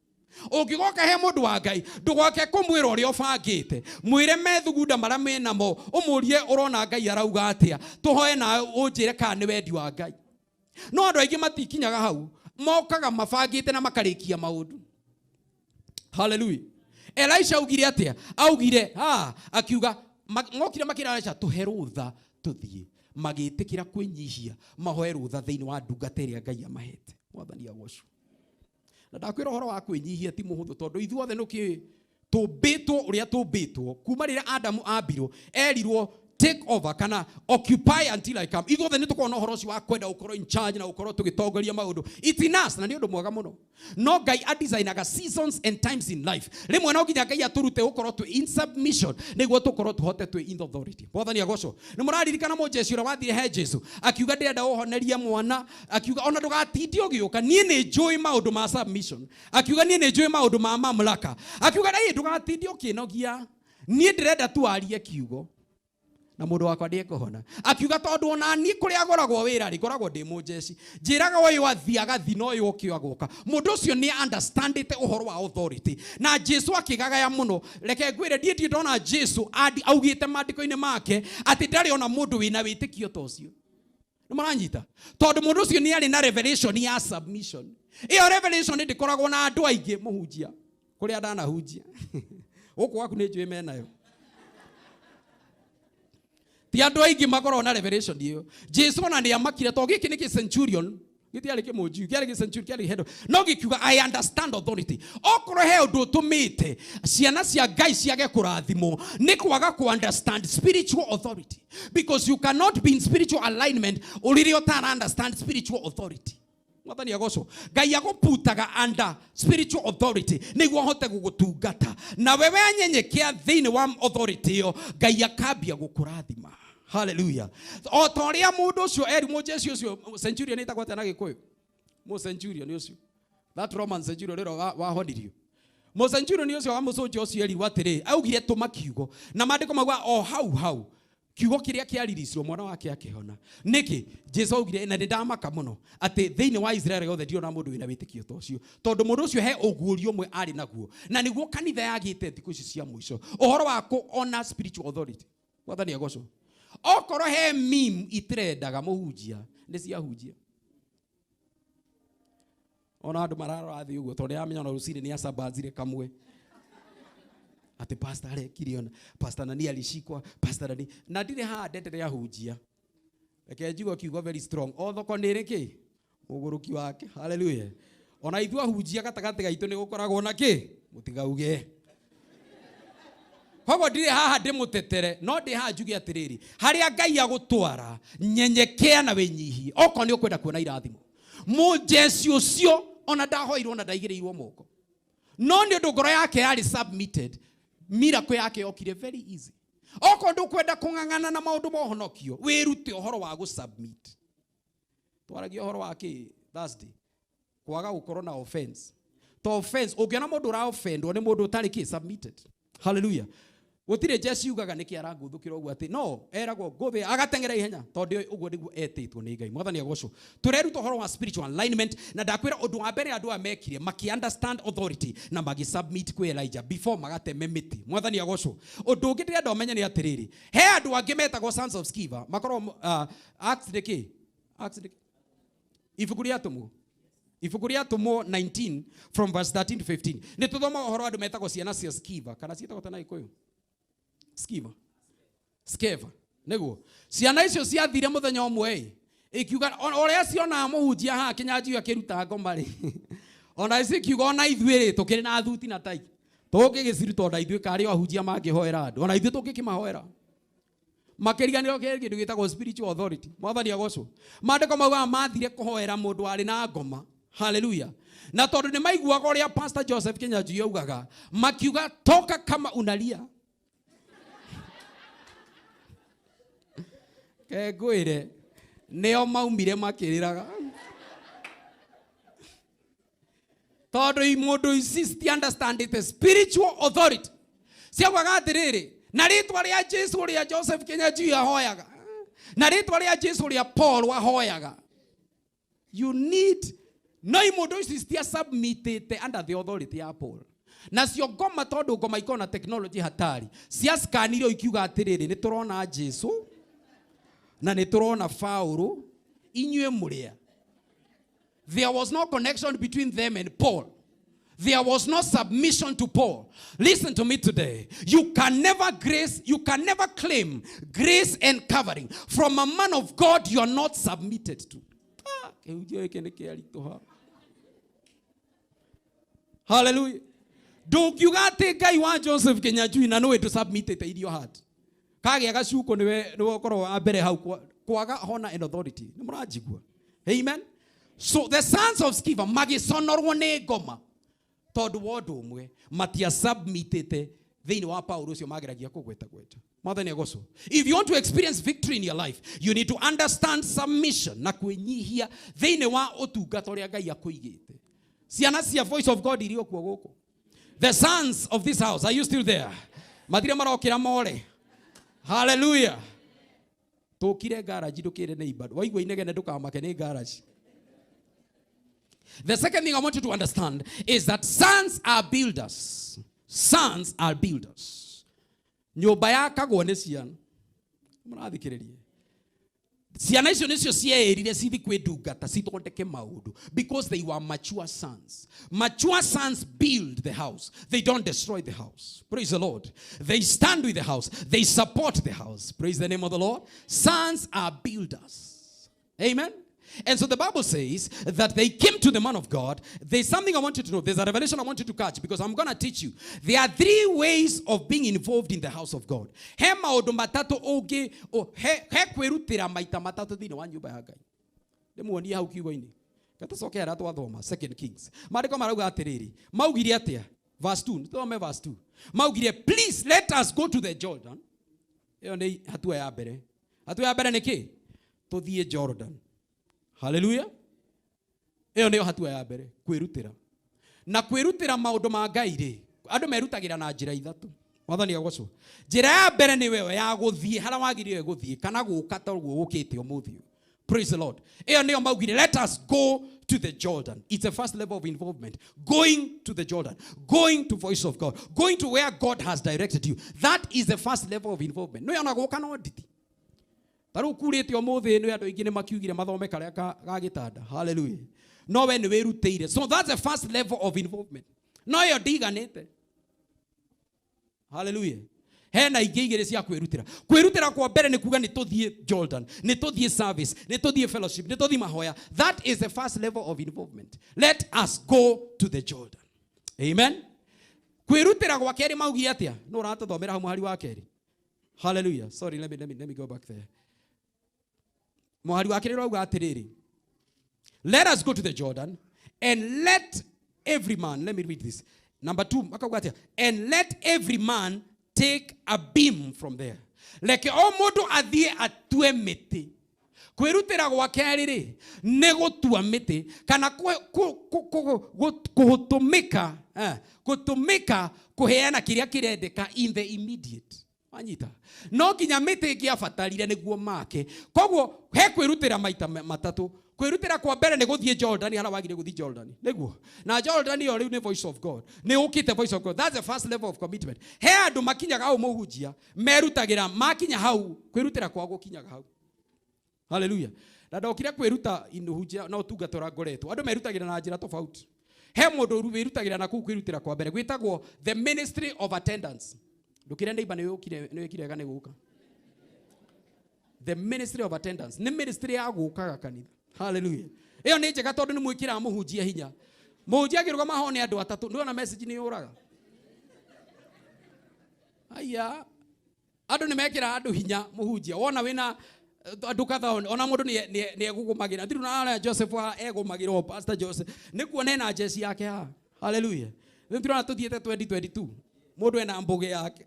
Ungigoka he mundu wa Ngai, ndugoke kumwira uria ubangite. Mwire methugunda maria menamo, umurie urona Ngai arauga atia. Tuhoe na unjire kana ni wendi wa Ngai. No andu aingi matikinyaga hau, mokaga mabangite na makarikia maundu. Hallelujah. Elisha augire atia? Augire, akiuga ngokire makira Elisha tuhe rutha tuthie. Magitikira kwinyihia mahoe rutha thiini wa ndungata iria Ngai amahete. Mwathani agocwo. Na ndakwira horo wa kwinyihia ti muhuthu tondu ithuothe nuki tubitwo uria tubitwo kuma rira Adamu ambirwo erirwo take over kana occupy until I come. Ithuothe ni tukona horo ucio wa kwenda ukorwo in charge na ukorwo tugitongoria maundu. It's in us na ni undu mwega muno. No Ngai adesignaga seasons and times in life. Rimwe no nginya Ngai aturute ukorwo tu in submission niguo tukorwo tuhote tu in authority. Mwathani agocwo. Ni muraririkana mo Jesu ura wathire he Jesu akiuga ndenda uhoneria mwana, akiuga ona ndugatindi ugiuka nie ni njui maundu ma submission. Akiuga nie ni njui maundu ma mamlaka. Akiuga dai ndugatindi ukinogia. Nie ndirenda tu arie kiugo. Na mundu wakwa ndikuhona. Akiuga tondu ona ni kuria agoragwo wira ri koragwo ndi mujeci. Njiraga uyu athiaga thino uyu ukiagoka. Mundu ucio ni understandite uhoro wa authority. Na Jesu akigagaya muno. Reke ngwire ndie ndona Jesu augite mandiko-ini make ati ndari ona mundu wina witikio ta ucio. Nimaranyita. Tondu mundu ucio ni ari na revelation ya submission. Iyo revelation ndikoragwo na andu aingi muhunjia. Kuria ndana hunjia. Uku waku ni njui menayo. Ti andu aingi makorwo na revelation iyo. Jesu ona ni amakire to giki ni ki centurion. Giti ari kimuju, kiari ki centurion, kiari head. No gikiuga I understand authority. Okoro he undu tumite. Ciana cia Ngai ciage kurathimo ni kwaga ku understand spiritual authority. Because you cannot be in spiritual alignment uriri utara understand spiritual authority. Mwathani agocwo. Ngai aguputaga under spiritual authority niguo hote gugutungata. Na wewe anyenyekea thiini wa authority iyo Ngai akambia gukurathima. Hallelujah. O toria mundu ucio eri mo Jesu ucio centurion itagwo tena gikuyu. Mo centurion ucio. That Roman centurion rero wa hodirio. Mo centurion ucio wa musojo ucio eri watire. Augire tuma kiugo. Na mandiko magwa o hau. Kiugo kiria kiaririsirwo mwana wake akihona. Niki Jesu augire na ndamaka muno ati thiini wa Israeli yothe ndiona mundu wina witikio ta ucio. Tondu mundu ucio he ugurio mwe ari naguo. Na niguo kanitha yagite thiku ici cia mwisho. Uhoro wa ku honor spiritual authority. Mwathani agocwo. Okoro he meme itrendaga muhunjia ni cia hunjia. Ona andu mararora thi uguo tondu yamenya na rucini ni acabazire kamwe. Ati pastor arekire ona pastor nani alishikwa pastor nani na ndire ha ndete ya hunjia. Reke njigwa kiugo very strong. O thoko ni riki muguruki wake. Hallelujah. Ona ithua hunjia gatagate gaitu ni gukoragwo na ki mutigauge. Koguo ndire haha ndimutetere no ndi haha njuge atiriri haria Ngai agutwara nyenyekea na winyihie oko ni ukwenda kuona irathimo mu Jesu ucio ona ndahoirwo na ndaigirirwo moko no ni undu ngoro yake yari submitted miracle yake yokire very easy oko ndukwenda kung'ang'ana na maundu mohonokio wirute uhoro wa gu submit twaragia uhoro wa ki Thursday kwaga gukorwo na offense to offense ukiona mundu ra offendwo ni mundu utari ki submitted. Hallelujah. Gutire Jesu ugaga niki aranguthukira ugu ati no eragwo nguthe agatengera ihenya tondu ugu niguo etitwo ni Ngai. Mwathani agocwo. Tureruta horo wa spiritual alignment na ndakwira undu wa mbere andu amekire maki understand authority na magi submit kwi Elijah before magateme miti. Mwathani agocwo. Undu ungi ndirenda umenye ni atiriri he andu angi metagwo sons of Sceva makorwo Acts deki ibuku ria atumu Ibuku ria Atumo 19 from verse 13 to 15. Ni tuthoma uhoro andu metagwo ciana cia Skiva kana cietagwo tana Gikuyu. Skeva. Niguo. Ciana icio ciathire muthenya umwe ikiuga oria ciona muhunjia ha Kinyanjui akiruta ngoma ri. Ona ici kiuga ona ithuĩ ri tukiri na thuti na tai. Tũngĩgĩciruta ona ithuĩ karĩ ahunjia mangĩhoera andũ. Ona ithuĩ tũngĩkĩmahoera. Makĩriganĩrwo kĩndũ gĩtagwo spiritual authority. Mwathani agocwo. Maandĩko mauga mathire kũhoera mũndũ arĩ na ngoma. Hallelujah. Na tondũ nĩ maiguaga ũrĩa Pastor Joseph Kinyanjui augaga, makiuga toka kama unalia. Ngwĩre nĩo maumire makĩrĩraga. Tondũ mũndũ ici understand the spiritual authority. Ciaugaga atĩrĩrĩ, na rĩtwa rĩa Jesu ũrĩa Joseph Kinyanjui ahoyaga. Na rĩtwa rĩa Jesu ũrĩa Paul ahoyaga. You need no mũndũ ici submitted under the authority ya Paul. Na cio ngoma tondũ ngoma ikona technology hatari. Cia scanirwo ikiuga atĩrĩrĩ, nĩ tũrona Jesu na nĩ tũrona Paulo inyuĩ mũrĩa. There was no connection between them and Paul. There was no submission to Paul. Listen to me today. You can never claim grace and covering from a man of God you are not submitted to. Hallelujah. Don't you got to guy one Joseph Kinyanjui na no to submit it in your heart. Kage agashuko niwe okoro abere hau kwaga honor and authority. Nimurajigwa. Amen. So the sons of Sceva magisonorwo ne ngoma tondu wondu umwe matia submitete thĩinĩ wa Paulo ũcio mageragia kũgweta. Mwathani agocwo. If you want to experience victory in your life, you need to understand submission na kwĩnyihia thĩinĩ wa ũtungata ũrĩa Ngai akũigĩte. Ciana cia Voice of God irio kuo gũkũ. The sons of this house, are you still there? Mathire marokĩra more. Hallelujah. Tũkire garage ndũkĩre neighbor. Waigua inegene ndũkamake nĩ garage. The second thing I want you to understand is that sons are builders. Sons are builders. Nyũmba yakagwo nĩ ciana. Mũrathikĩrĩria. Ciana icio nĩcio cierire cithi kwĩndungata cithondeke maũndũ because they were mature sons. Mature sons build the house. They don't destroy the house. Praise the Lord. They stand with the house. They support the house. Praise the name of the Lord. Sons are builders. Amen. And so the Bible says that they came to the man of God. There's something I want you to know. There's a revelation I want you to catch because I'm going to teach you. There are 3 ways of being involved in the house of God. He maundu matatu oge o he kwirutira maita matatu thini wa nyumba ya Ngai. Ndĩmuonie hau kiugo-inĩ. Gatacoke ara twathoma 2 Kings. Maandĩko marauga atĩrĩrĩ. Maugire atĩa? Verse 2. Nĩtũthome verse 2. Maugire, please let us go to the Jordan. Ĩyo nĩ hatua ya mbere. Hatua ya mbere nĩ kĩ? Tũthiĩ Jordan. Hallelujah. Eyo nĩyo hatua ya mbere, kwĩrutĩra. Na kwĩrutĩra maũndũ ma Ngai rĩ, andũ merutagĩra na njĩra ithatũ. Mwathani agocwo. Njĩra ya mbere nĩ wewe ya gũthiĩ harĩa wagĩrĩire gũthiĩ kana gũka toguo gũkĩte ũmũthĩ. Praise the Lord. Eyo nĩyo maugire, let us go to the Jordan. It's the first level of involvement. Going to the Jordan. Going to Voice of God. Going to where God has directed you. That is the first level of involvement. No yana gũka no nditi. Taru kurite omothe no andũ aingĩ nĩ makiugire mathome karĩa ga gĩtanda. Hallelujah. No we nĩ wĩrutĩire. So that's the first level of involvement. No yo ndiganĩte. Hallelujah. Hena ingĩ igĩrĩ cia kwĩrutĩra. Kwĩrutĩra kwa mbere nĩ kuga nĩ tũthiĩ Jordan, nĩ tũthiĩ service, nĩ tũthiĩ fellowship, nĩ tũthiĩ mahoya. That is the first level of involvement. Let us go to the Jordan. Amen. Kwĩrutĩra gwa kerĩ maugire atĩa? No ũratũthomera hau mũhari wa kerĩ. Hallelujah. Sorry, let me go back there. Mohari wa kerĩ rauga atĩrĩrĩ. Let us go to the Jordan and let every man, let me read this. Number 2, makauga atĩa? And let every man take a beam from there. Leke o mũndũ athiĩ atue mĩtĩ. Kwĩrutĩra gwa kerĩ rĩ, nĩ gũtua mĩtĩ kana gũtũmĩka kũheana kĩrĩa kĩrendeka in the immediate. Anyita. No nginya mĩtĩ ĩngĩabatarire nĩguo make. Koguo he kwĩrutĩra maita matatũ. Kwĩrutĩra kwa mbere nĩ gũthiĩ Jordan, harĩa wagire gũthiĩ Jordan. Nĩguo. Na Jordan yo rĩu nĩ Voice of God. Nĩ ũkĩte Voice of God. That's the first level of commitment. He andũ makinyaga hau mũhunjia, merutagĩra makinya hau, kwĩrutĩra kwa gũkinyaga hau. Hallelujah. Na ndokire kwiruta inuhunjia na utungatora ngoretwo. Andu merutagira na njira tofauti. He mundu wirutagira na kwirutira kwa mbere gwitagwo the ministry of attendance. Ndukire ndaiba ni wikire gane guka. The ministry of attendance. Ni ministry ya gukaga kanitha. Hallelujah. Iyo ni njega tondu ni mwikira muhunjia hinya. Muhunjia girugama ho ni andu atatu. Ndiona message ni yuraga. Aya. Andu ni mekira andu hinya muhunjia. Wona wina andu katha ona mundu ni egugumagira. Ndiru na Joseph wa egumagirwo Pastor Joseph. Ni kuona na jesi yake ha. Hallelujah. Ndiru na tuthiete 2022. Mundu ena mbuge yake.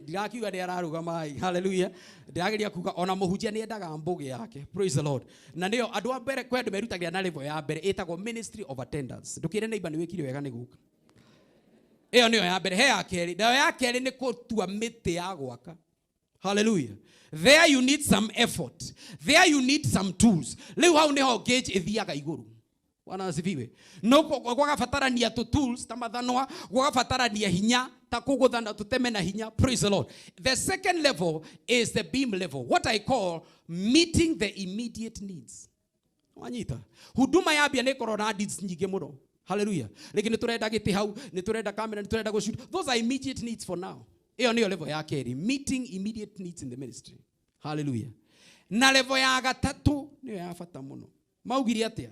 Ndigakiuga ni ararugama. Hallelujah. Ndirageria kuga ona muhunjia ni endaga mbuge yake. Praise the Lord. Na ndio andu a mbere kwendu merutagira na level ya mbere etagwo ministry of attendance. Ndukire neighbor ni wikire wega ni guka. Iyo niyo ya mbere. He ya keri. Ndio ya keri ni kutua miti ya gwaka. Hallelujah. There you need some effort. There you need some tools. Leo hau neho gauge ithiaga iguru. Wana asifiwe. No gwagabatarania tu tools ta mathanwa, gwagabatarania hinya ta kuguthana tuteme na hinya. Praise the Lord. The second level is the beam level. What I call meeting the immediate needs. Wanyita. Huduma ya bia nekoro na needs nyingi muno. Hallelujah. Lakini turenda giti hau, ni turenda kamera, ni turenda go shoot. Those are immediate needs for now. Iyo niyo level ya keri, meeting immediate needs in the ministry. Hallelujah. Na level ya gatatu niyo ya bata muno. Maugiri atia.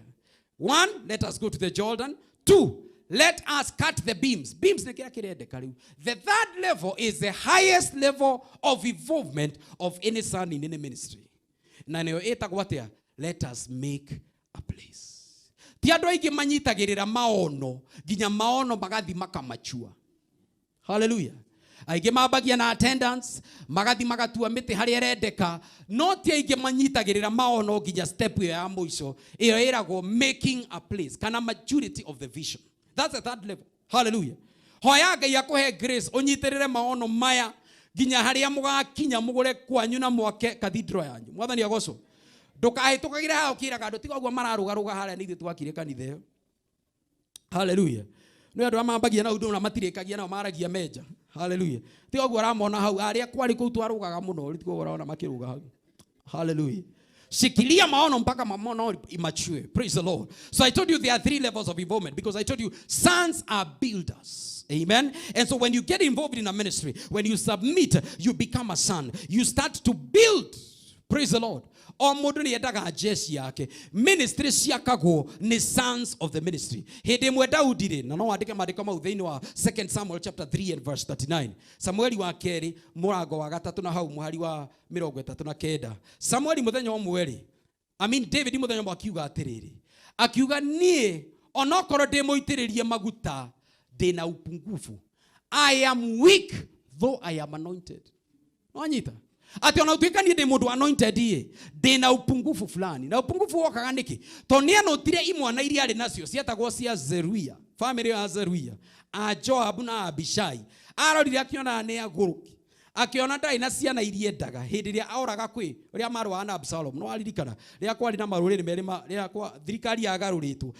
1, let us go to the Jordan. 2, let us cut the beams. Beams ne kira kirende kariu. The third level is the highest level of involvement of any son in any ministry. Na niyo etagwo atia, let us make a place. Ti andu aingi manyitagirira maono, ginya maono magathi makamachua. Hallelujah. Aige mabagia na attendance, magathi magatua miti hari erendeka, no ti aige manyitagirira maono ginya step ya muico. Iyo eragwo making a place, kana maturity of the vision. That's the third level. Hallelujah. Hoya Ngai akuhe grace unyitirire maono maya ginya haria mugakinya mugure kwanyu na mwake cathedral yanyu. Mwathani agocwo. Ndukahitukagira hao kiraga ndu tiga guo mararugaruga haria ni twakire kanitha iyo. Hallelujah. No andu amambagia na undu na matirikagia na maragia meja. Hallelujah. Tiga guo ramona hau aria kwari ku twarugaga muno ritiko uraona makiruga hau. Hallelujah. Shikilia maono mpaka maono immature. Praise the Lord. So I told you there are 3 levels of involvement because I told you sons are builders. Amen. And so when you get involved in a ministry, when you submit, you become a son. You start to build. Praise the Lord. O mundu ni endaga jesi yake. Ministry ciakagwo ni sons of the ministry. Hede mwe Daudi ri na no andike maandiko mau thiini wa 2 Samuel chapter 3 and verse 39. Samueli wa keri murango wa gatatu na hau muhari wa 39. Samueli muthenya omwe ri David muthenya omwe akiuga atiriri. Akiuga nie onokoro ndimuitiririe maguta ndina upungufu. I am weak though I am anointed. Wanyita. Ati ona utuika ni de mundu anointed ye ndina upungufu fulani na upungufu wokaga niki to ni anotire imwana iria ari nacio ciatagwo cia Zeruia family ya Zeruia a Joab na Abishai arorire akiona ne aguruki akiona ndai na ciana iria endaga hindi ria auraga kwi ria marwa na Absalom no aririkana ria kwari na marurire merima ria kwa thirikari agaruritwo.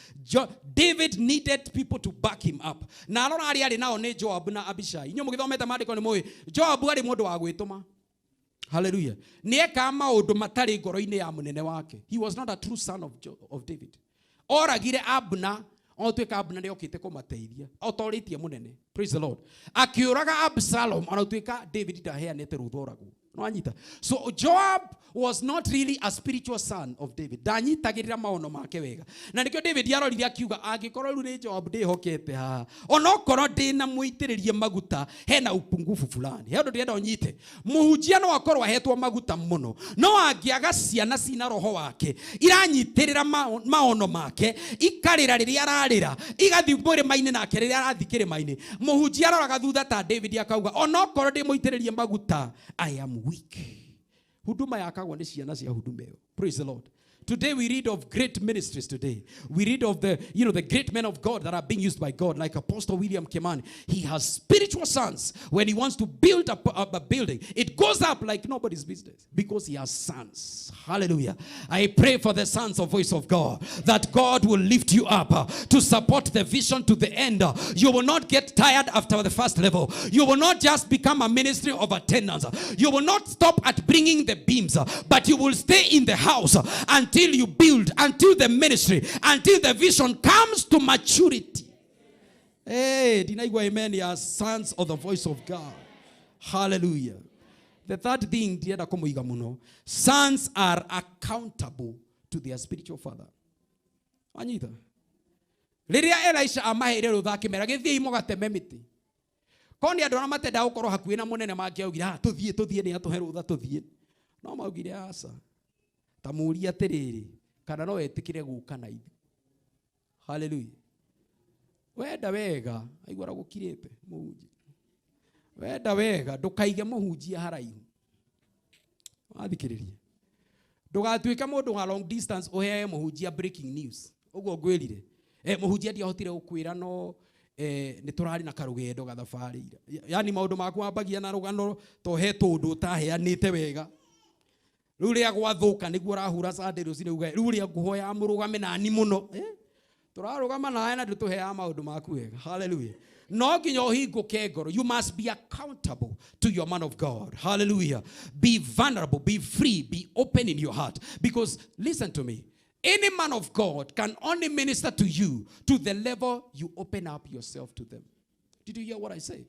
David needed people to back him up na arora ari nao ne Joab na Abishai. Inyo mugithometa maandiko ni moyo Joab ari mundu wa gwituma. Hallelujah. Nieka maundu matari ngoro-ini ya munene wake. He was not a true son of David. Oragire Abner, otweka Abner ni okite kumateithia. Authority munene. Praise the Lord. Akiuraga Absalom, otweka David ndaheanete ruthoragu. No anyita. So Joab was not really a spiritual son of David. Danyitagirira maono make wega. Na nikyo David yarorire akiuga angikorwo ru ni Joab ndihokete ha. Onokorwo ndina muitiririe maguta hena upungufu fulani. Hendo ndienda onyite. Muhunjia no akorwo ahetwo maguta muno. No angiaga ciana cina roho wake. Iranyitirira maono make. Ikarira riria ararira. Igathi mwirima-ini nake riria arathi kirima-ini. Muhunjia aroraga thutha ta David akauga onokorwo ndimuitiririe maguta I am weak. Huduma yakagwa ni ciana cia huduma iyo. Praise the Lord. Today we read of great ministries today. We read of the great men of God that are being used by God, like Apostle William Kimani. He has spiritual sons. When he wants to build a building, it goes up like nobody's business because he has sons. Hallelujah. I pray for the sons of Voice of God that God will lift you up to support the vision to the end. You will not get tired after the first level. You will not just become a ministry of attendance. You will not stop at bringing the beams, but you will stay in the house until until you build, until the ministry, until the vision comes to maturity. Hey, dinaigwa amen ya sons of the voice of God. Hallelujah. The third thing, dienda kumuiga muno, sons are accountable to their spiritual father. Anyita. Riria Elisha amahere rutha kimera githii mugateme miti. Koni andu na matenda gukoro hakuhi na munene mangiaugira tuthie ni atuhe rutha tuthie. No maugire asa. Tamuria atiriri kana no etikire guka na ithu. Hallelujah. Wenda wega aigwara gukirite muhunjia. Wenda wega ndukaige muhunjia haraihu. Athikiririe. Ndugatuika mundu wa long distance uhe muhunjia breaking news. Ugo ngwirire. Muhunjia ndiahotire gukwira no ni turari na karugendo gathabarira. Yani maundu maku ambagia na rugano to he tundu utaheanite wega. Ruria gwathuka niguo rahura Sunday rucine uga ruria nguhoya murugame nani muno. Turarugama nawe na ndutuhea maundu maku wega. Hallelujah. No nginya uhinguke ngoro. You must be accountable to your man of God. Hallelujah. Be vulnerable, be free, be open in your heart. Because listen to me. Any man of God can only minister to you to the level you open up yourself to them. Did you hear what I say?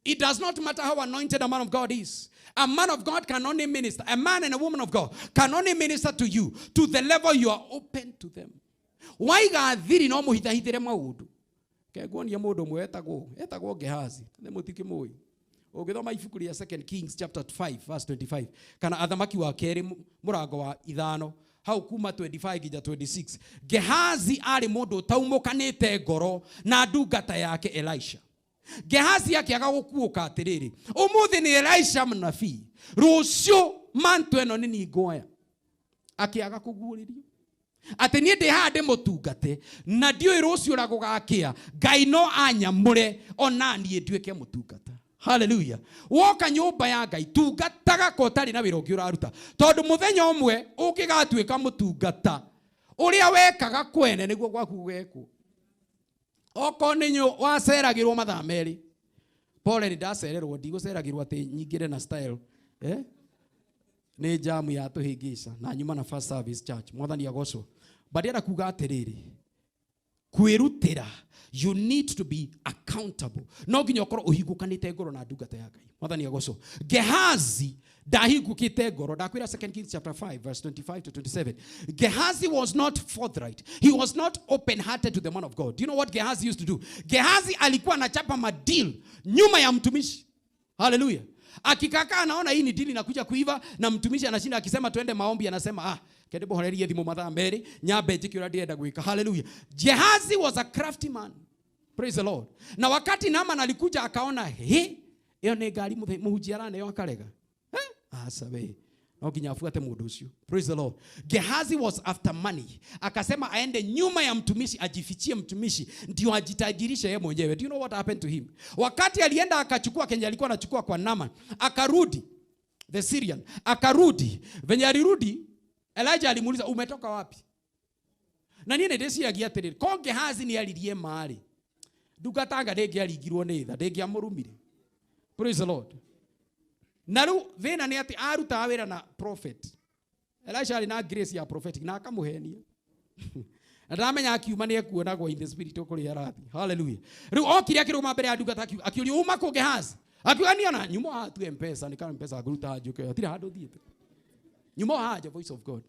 It does not matter how anointed a man of God is. A man of God can only minister. A man and a woman of God can only minister to you to the level you are open to them. Why gathiri no muhithahithire maundu? Kegonia mundu mwe etagwo Gehazi. Ne mutiki moyo. Ogithoma ibuku ria 2 Kings chapter 5 verse 25. Kana athamaki wa keri murango wa ithano. How kuma 25 gija 26. Gehazi ari mundu taumukanite ngoro na ndungata yake Elisha. Gehazi akiaga gukuuka atiriri. Umuthi ni Elisha mnabii. Rucio mantu eno ni ngoya. Akiaga kuguririo. Ati nie ndi hande mutungate na ndioi rucio ra gugakia Ngai no anyamure ona nie nduike mutungata. Hallelujah. Woka nyumba ya Ngai tungataga ko tari na wira ungi uraruta tondu muthenya umwe ukigatuika mutungata uria wekaga kwene niguo gwaku gweku. Oko ninyo waceragirwo mathaa meri. Paul ni ndacererwo ndiguceragirwo ati nyingire na style. Ni jamu ya tuhingica na nyuma na first service church. Mwathani agocwo. Badiara kuga atiriri. Kwirutira. You need to be accountable. No nginya ukoro uhingukanite ngoro na ndungata ya Ngai. Mwathani agocwo. Gehazi dahingukite ngoro. Ndakwira 2 Kings chapter 5 verse 25 to 27. Gehazi was not forthright. He was not open-hearted to the man of God. Do you know what Gehazi used to do? Gehazi alikuwa anachapa madeal nyuma ya mtumishi. Hallelujah. Akikaka anaona hii ni dili inakuja kuiva na mtumishi anashinda akisema tuende maombi anasema kende bohorerie thimo mathaa meri nyambe njikira ndienda gwika. Hallelujah. Gehazi was a crafty man. Praise the Lord. Na wakati Naaman alikuja akaona iyo ni ngari muhunjia rane akarega. Asabe. No nginya afuate mundu ucio. Praise the Lord. Gehazi was after money. Akasema aende nyuma ya mtumishi ajifichie mtumishi ndio ajitajirishe yeye mwenyewe. Do you know what happened to him? Wakati alienda akachukua kenye alikuwa anachukua kwa Naaman, akarudi the Syrian. Akarudi. Venye alirudi Elijah alimuuliza umetoka wapi? Na nini ndeciagia atiriri ko Gehazi ni alirie mari. Ndugatanga ndege aligirwo ni tha ndege amurumire. Praise the Lord. Naru thina ni ati aruta wira na prophet. Elisha ali na grace ya prophetic na akamuhenia. Ndamenya akiuma ni ekuonagwo in the spirit okuri arathi. Hallelujah. Riu okire akiruma mbere ya ndungata akiuria uma ku Gehazi. Akiugania na nyumo hatu M-Pesa ni kana M-Pesa aguruta ajuke. Atira handu thiete. Nyumo haja voice of God.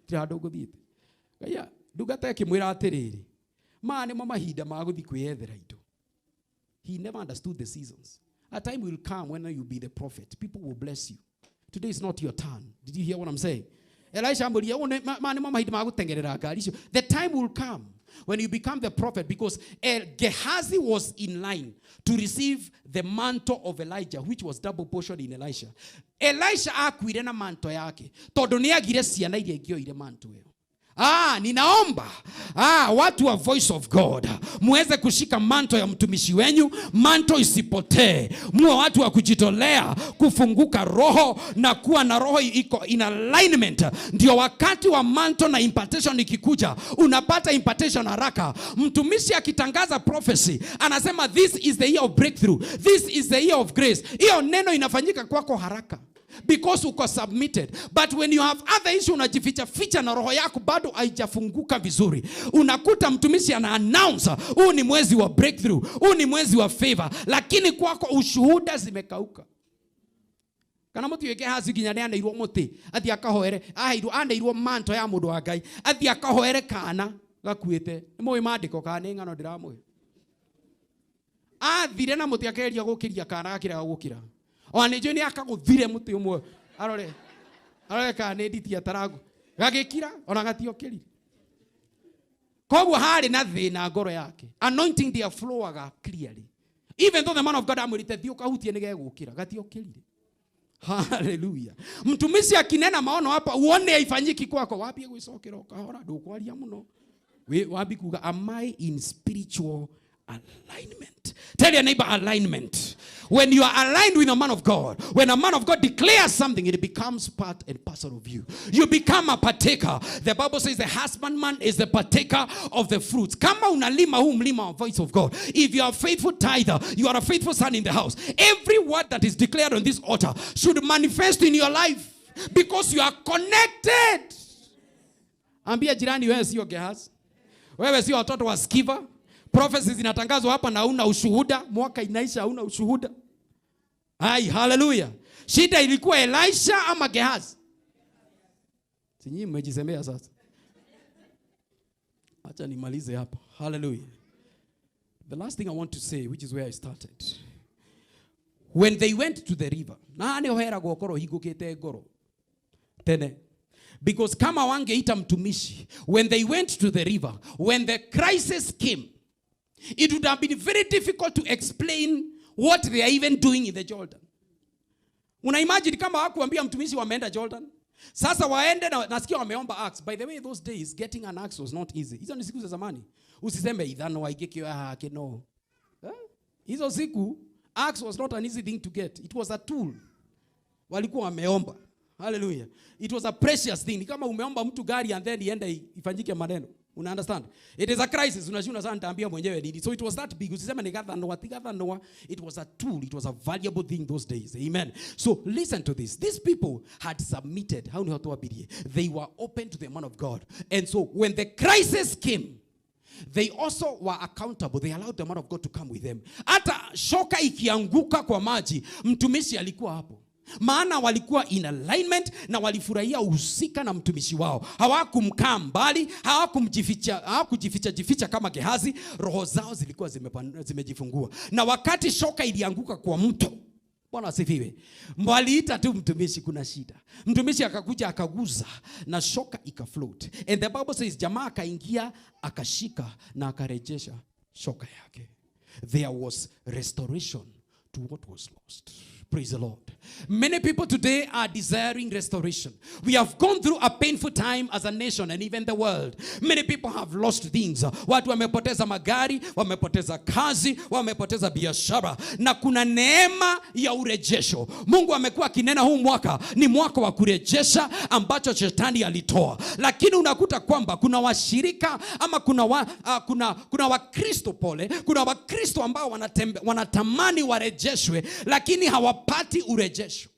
Atira handu guthiete. Gaya ndungata akimwira atiriri. Mane mahinda maguthi kwiyethera indo. He never understood the seasons. A time will come when you be the prophet. People will bless you. Today is not your turn. Did you hear what I'm saying? Elisha ambulia mane mahidi magutengerera ngari icio. The time will come when you become the prophet because Gehazi was in line to receive the mantle of Elijah which was double portion in Elisha. Elisha akuire na manto yake. Tondu ni agire ciana iria ingioire manto io. Ninaomba watu wa voice of God muweze kushika manto ya mtumishi wenyu, manto isipotee. Muwe watu wa kujitolea, kufunguka roho na kuwa na roho iko in alignment. Ndio wakati wa manto na impartation ikikuja, unapata impartation haraka. Mtumishi akitangaza prophecy, anasema this is the year of breakthrough. This is the year of grace. Hiyo neno inafanyika kwako haraka. because uko submitted. But when you have other issue, unajificha ficha na roho yako bado haijafunguka vizuri, unakuta mtumishi ana announce huu ni mwezi wa breakthrough, huu ni mwezi wa favor, lakini kwako ushuhuda zimekauka. Kana mutu yeke hazi ginyane anairwo muti athi akahoere anairwo manto ya mundu wa Ngai athi akahoere kana gakuite nimwe mandiko kana ngano ndiramwe athire na muti akeria gukiria kana akira gukira ona njo ni akaguthire muti umwe arore kana nditi ataragu gagikira ona gatiokiri kogwo hari na thina ngoro yake anointing their flowaga clearly, even though the man of God amurite thio kahutie ni gegukira gatiokirire. Hallelujah. Mtumishi akinena maono hapa uone haifanyiki kwako, wapi gwicokera ukahora ndukwaria muno wapi kuga am I in spiritual alignment? Tell your neighbor alignment. When you are aligned with a man of God, when a man of God declares something, it becomes part and parcel of you. You become a partaker. The Bible says the husbandman is the partaker of the fruits. Kama unalima huu mlima of voice of God. If you are a faithful tither, you are a faithful son in the house. Every word that is declared on this altar should manifest in your life because you are connected. Ambia jirani wewe sio Gehazi. Wewe sio watoto wa Skiva. Prophecies zinatangazwa hapa na una ushuhuda, mwaka inaisha hauna ushuhuda. Hai, hallelujah. Shida ilikuwa Elisha ama Gehazi? Sinyi mmejisemea sasa. Acha nimalize hapa. Hallelujah. The last thing I want to say, which is where I started. When they went to the river, nani ohera gokoro higukete ngoro tene. Because kama wangeita mtumishi, when they went to the river, when the crisis came, it would have been very difficult to explain what they are even doing in the Jordan. Una imagine kama hawakuambia mtumishi wameenda Jordan. Sasa waende na nasikia wameomba axe. By the way, those days getting an axe was not easy. Hizo ni siku za zamani. Usiseme idhano waigekio hake no. Hizo siku axe was not an easy thing to get. It was a tool. Walikuwa wameomba. Hallelujah. It was a precious thing. Ni kama umeomba mtu gari and then iende ifanyike maneno. Una understand? It is a crisis. Unajua sana nitaambia mwenyewe nini. So it was that big. Usisema ni gather noa. It was a tool. It was a valuable thing those days. Amen. So listen to this. These people had submitted. How ni they were open to the man of God. And so when the crisis came, they also were accountable. They allowed the man of God to come with them. Hata shoka ikianguka kwa maji, mtumishi alikuwa hapo. Maana walikuwa in alignment na walifurahia uhusika na mtumishi wao. Hawakumkaa mbali, hawakujificha kama Gehazi. Roho zao zilikuwa zimejifungua. Na wakati shoka ilianguka kwa mto, Bwana asifiwe, waliita tu mtumishi kuna shida. Mtumishi akakuja akaguza na shoka ikafloat. And the Bible says jamaa akaingia akashika na akarejesha shoka yake. There was restoration to what was lost. Praise the Lord. Many people today are desiring restoration. We have gone through a painful time as a nation and even the world. Many people have lost things. Watu wamepoteza magari, wamepoteza kazi, wamepoteza biashara. Na kuna neema ya urejesho. Mungu amekuwa akinena huu mwaka ni mwaka wa kurejesha ambacho shetani alitoa. Lakini unakuta kwamba kuna washirika ama kuna Wakristo kuna Wakristo ambao wanatamani warejeshwe lakini hawapati urejesho.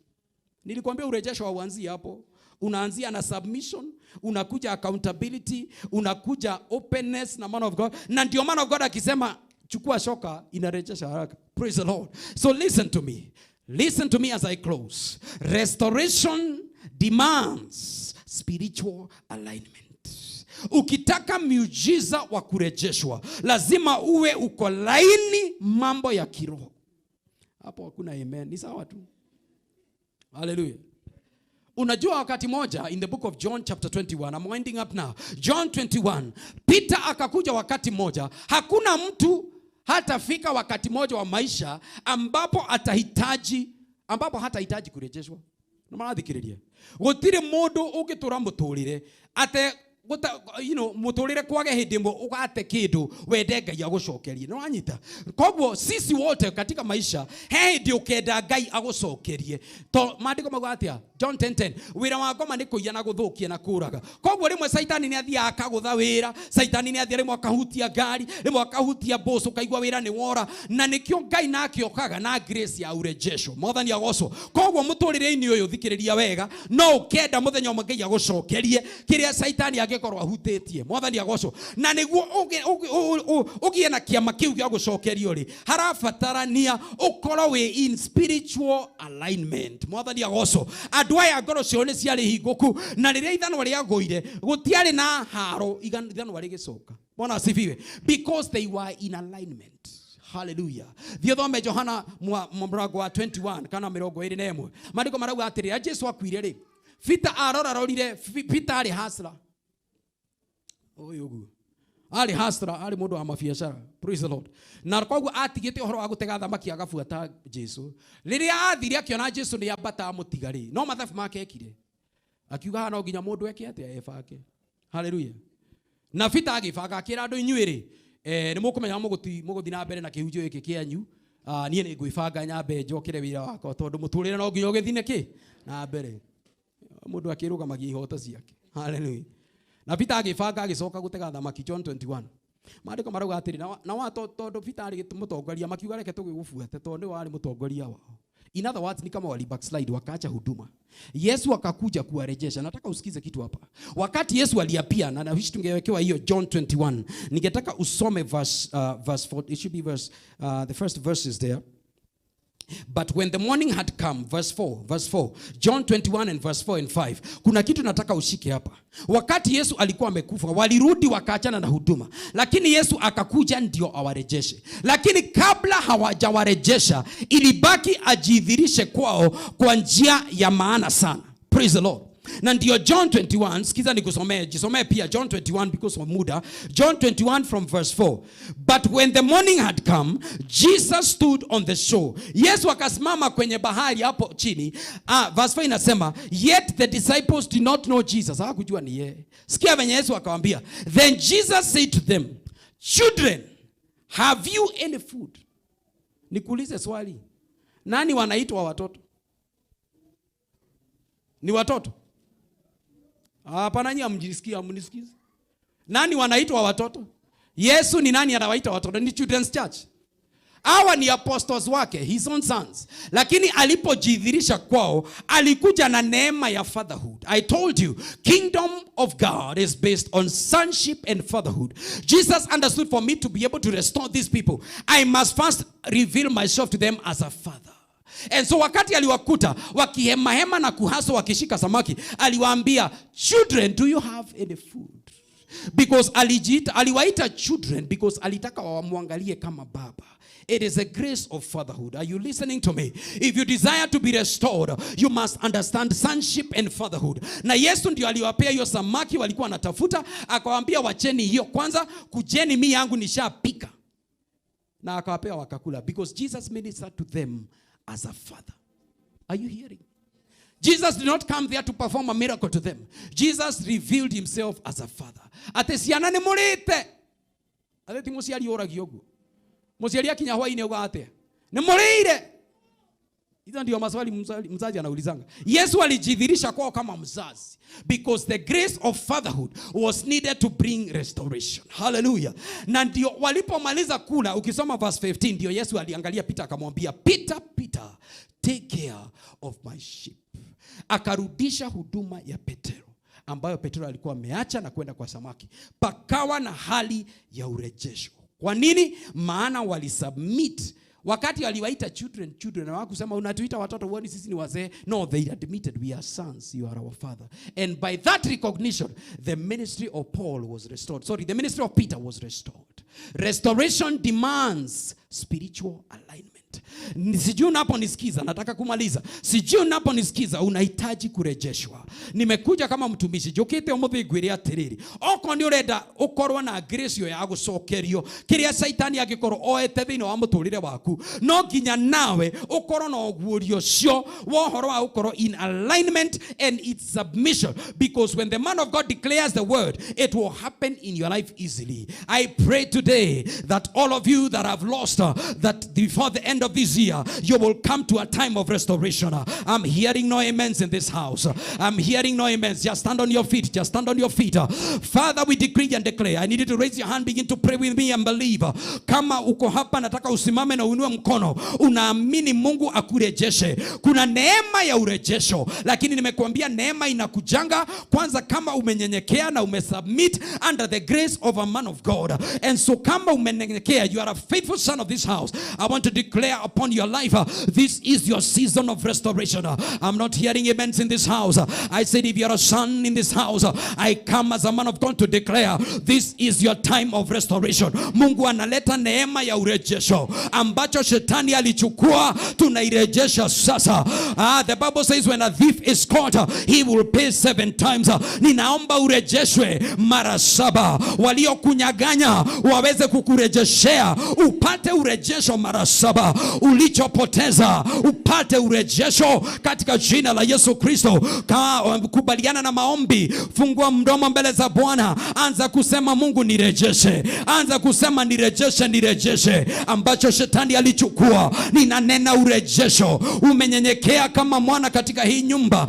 Nilikwambia urejesho hauanzi hapo. Unaanzia na submission, unakuja accountability, unakuja openness na man of God. Na ndio man of God akisema chukua shoka inarejesha haraka. Praise the Lord. So listen to me. Listen to me as I close. Restoration demands spiritual alignment. Ukitaka miujiza wa kurejeshwa, lazima uwe uko laini mambo ya kiroho. Hapo hakuna amen. Ni sawa tu. Hallelujah. Unajua wakati moja in the book of John chapter 21, I'm winding up now. John 21, Peter akakuja wakati moja. Hakuna mtu hatafika wakati moja wa maisha ambapo hatahitaji kurejeshwa. Na maana dhikiriria. Gutire mundu ugitura muturire ate muturire kwage hindimo ugate kindu wende Ngai agucokerie. No anyita. Kogwo sisi wote katika maisha he hindi ukenda Ngai agucokerie. To maandiko magwatia John 10:10. Wira wa ngoma ni kuiya na guthukia na kuraga. Koguo rimwe Saitani ni athia akagutha wira, Saitani ni athia rimwe akahutia ngari, rimwe akahutia boso, kaigwa wira ni wora, na nikio Ngai nake okaga na grace ya urejesho. Mwathani agocwo. Koguo muturire-ini uyu thikiriria wega, no ukenda muthenya umwe Ngai agucokerie kiria Saitani angikorwo ahutitie. Mwathani agocwo. Na niguo ugie na kiama kiu gya gucokerio ri, harabatarania ukorwo we in spiritual alignment. Mwathani agocwo. Andũ aya ngoro ciao nĩ ciarĩ hingũku, na rĩrĩa ithanwa rĩagũire gũtiarĩ na haro, ithanwa rĩgĩcoka. Bwana asifiwe. Because they were in alignment. Hallelujah. Thiĩ thome Johana mlango wa 21 kana 21. Maandĩko marauga atĩrĩ, Jesũ akuire rĩ, Peter arorarorire, Peter arĩ hasra. Ũguo. Arĩ hasra, arĩ mũndũ wa mabiacara. Praise the Lord. Na koguo atigĩte ũhoro wa gũtega thamaki agabuata Jesũ. Rĩrĩa athire akĩona Jesũ nĩ ambata amũtiga rĩ, no mathabu make ekire. Akiuga no nginya mũndũ eke atĩa ebake. Hallelujah. Na Peter agĩbanga akĩra andũ inyuĩ rĩ, nĩ mũkũmenya mũgũthi na mbere na kĩhunjio gĩkĩ kĩanyu. Niĩ nĩ ngwĩbanga nyambe njokere wĩra wakwa tondũ mũtũrĩre no nginya ũgĩthiĩ nĩkĩ na mbere. Mũndũ akĩrũgamagia ihooto ciake. Hallelujah. Na Peter agĩbanga agĩcoka gũtega thamaki. John 21. Maandĩko marauga atĩrĩ, na tondũ Peter arĩ mũtongoria, makiuga reke tũgĩgũbuate tondũ nĩ warĩ mũtongoria wao. In other words, ni kama wali backslide wakaacha huduma. Yesu akakuja kuwarejesha. Nataka usikize kitu hapa. Wakati Yesu aliapia, na wish tungewekewa hiyo John 21. Ningetaka usome verse 4. It should be the first verses there. But when the morning had come, verse 4, John 21 and verse 4 and 5. Kuna kitu nataka ushike hapa. Wakati Yesu alikuwa amekufa, walirudi wakaachana na huduma. Lakini Yesu akakuja ndio awarejeshe. Lakini kabla hawajawarejesha, ilibaki ajidhirishe kwao kwa njia ya maana sana. Praise the Lord. Na ndio John 21, sikiza jisomee pia John 21 because of muda. John 21 from verse 4. But when the morning had come, Jesus stood on the shore. Yesu akasimama kwenye bahari hapo chini. Verse 4 inasema, yet the disciples did not know Jesus. Hawakujua ni yeye. Sikia venye Yesu akawaambia. Then Jesus said to them, children, have you any food? Nikuulize swali. Nani wanaitwa watoto? Ni watoto? Hapana, nyinyi mnisikize. Nani wanaitwa watoto? Yesu ni nani anawaita watoto? Ni children's church. Hawa ni apostles wake, his own sons. Lakini alipojidhirisha kwao, alikuja na neema ya fatherhood. I told you, kingdom of God is based on sonship and fatherhood. Jesus understood for me to be able to restore these people, I must first reveal myself to them as a father. And so wakati aliwakuta wakihema na kuhaso wakishika samaki, aliwaambia, children, do you have any food? Because aliwaita children because alitaka wamwangalie kama baba. It is a grace of fatherhood. Are you listening to me? If you desire to be restored, you must understand sonship and fatherhood. Na Yesu ndio aliwapea hiyo samaki walikuwa wanatafuta, akawaambia wacheni hiyo kwanza, kujeni mimi yangu nishapika. Na akawapea wakakula because Jesus ministered to them as a father. Are you hearing? Jesus did not come there to perform a miracle to them. Jesus revealed himself as a father. Ate ciana ni murite. Ate ti muciari oragio guo. Muciari akinya hwaini uga ate. Ni murire. Hizo ndio maswali mzazi anaulizanga. Yesu alijidhirisha kwao kama mzazi because the grace of fatherhood was needed to bring restoration. Hallelujah. Na ndio walipomaliza kula, ukisoma verse 15, ndio Yesu aliangalia Peter akamwambia, Peter, take care of my sheep. Akarudisha huduma ya Petero ambayo Petero alikuwa ameacha na kwenda kwa samaki. Pakawa na hali ya urejesho. Kwa nini? Maana walisubmit. Wakati aliwaita children, na hawakusema unatuita watoto, wani sisi ni wazee. No, they admitted, we are sons, you are our father. And by that recognition, the ministry of Paul was restored. The ministry of Peter was restored. Restoration demands spiritual alignment. Sijui unaponisikiza, nataka kumaliza. Sijui unaponisikiza, unahitaji kurejeshwa. Nimekuja kama mtumishi, jokete umuthi ngwire atiriri. Oko ni urenda ukorwo na grace yo ya gucokerio kiria Saitani agikorwo oete thiini wa muturire waku. No nginya nawe ukorwo na ogurio cio wohoro wa ukorwo in alignment and its submission, because when the man of God declares the word, it will happen in your life easily. I pray today that all of you that have lost that before the end of this this year, you will come to a time of restoration. I'm hearing no amens in this house. I'm hearing no amens. Just stand on your feet. Just stand on your feet. Father, we decree and declare. I need you to raise your hand, begin to pray with me and believe. Kama uko hapa nataka usimame na uinue mkono. Unaamini Mungu akurejeshe. Kuna neema ya urejesho. Lakini nimekuambia neema inakujanga kwanza kama umenyenyekea na umesubmit under the grace of a man of God. And so kama umenyenyekea, you are a faithful son of this house. I want to declare upon your life, this is your season of restoration. I'm not hearing amens in this house. I said if you're a son in this house, I come as a man of God to declare, this is your time of restoration. Mungu analeta neema ya urejesho. Ambacho shetani alichukua, tunairejesha sasa. The Bible says when a thief is caught, he will pay 7 times. Ninaomba urejeshwe mara 7. Walio kunyaganya waweze kukurejeshea. Upate urejesho mara 7. Ulichopoteza upate urejesho katika jina la Yesu Kristo. Kubaliana na maombi. Fungua mdomo mbele za Bwana. Anza kusema Mungu nirejeshe. Anza kusema nirejeshe, nirejeshe. Ambacho shetani alichukua. Ninanena urejesho. Umenyenyekea kama mwana katika hii nyumba.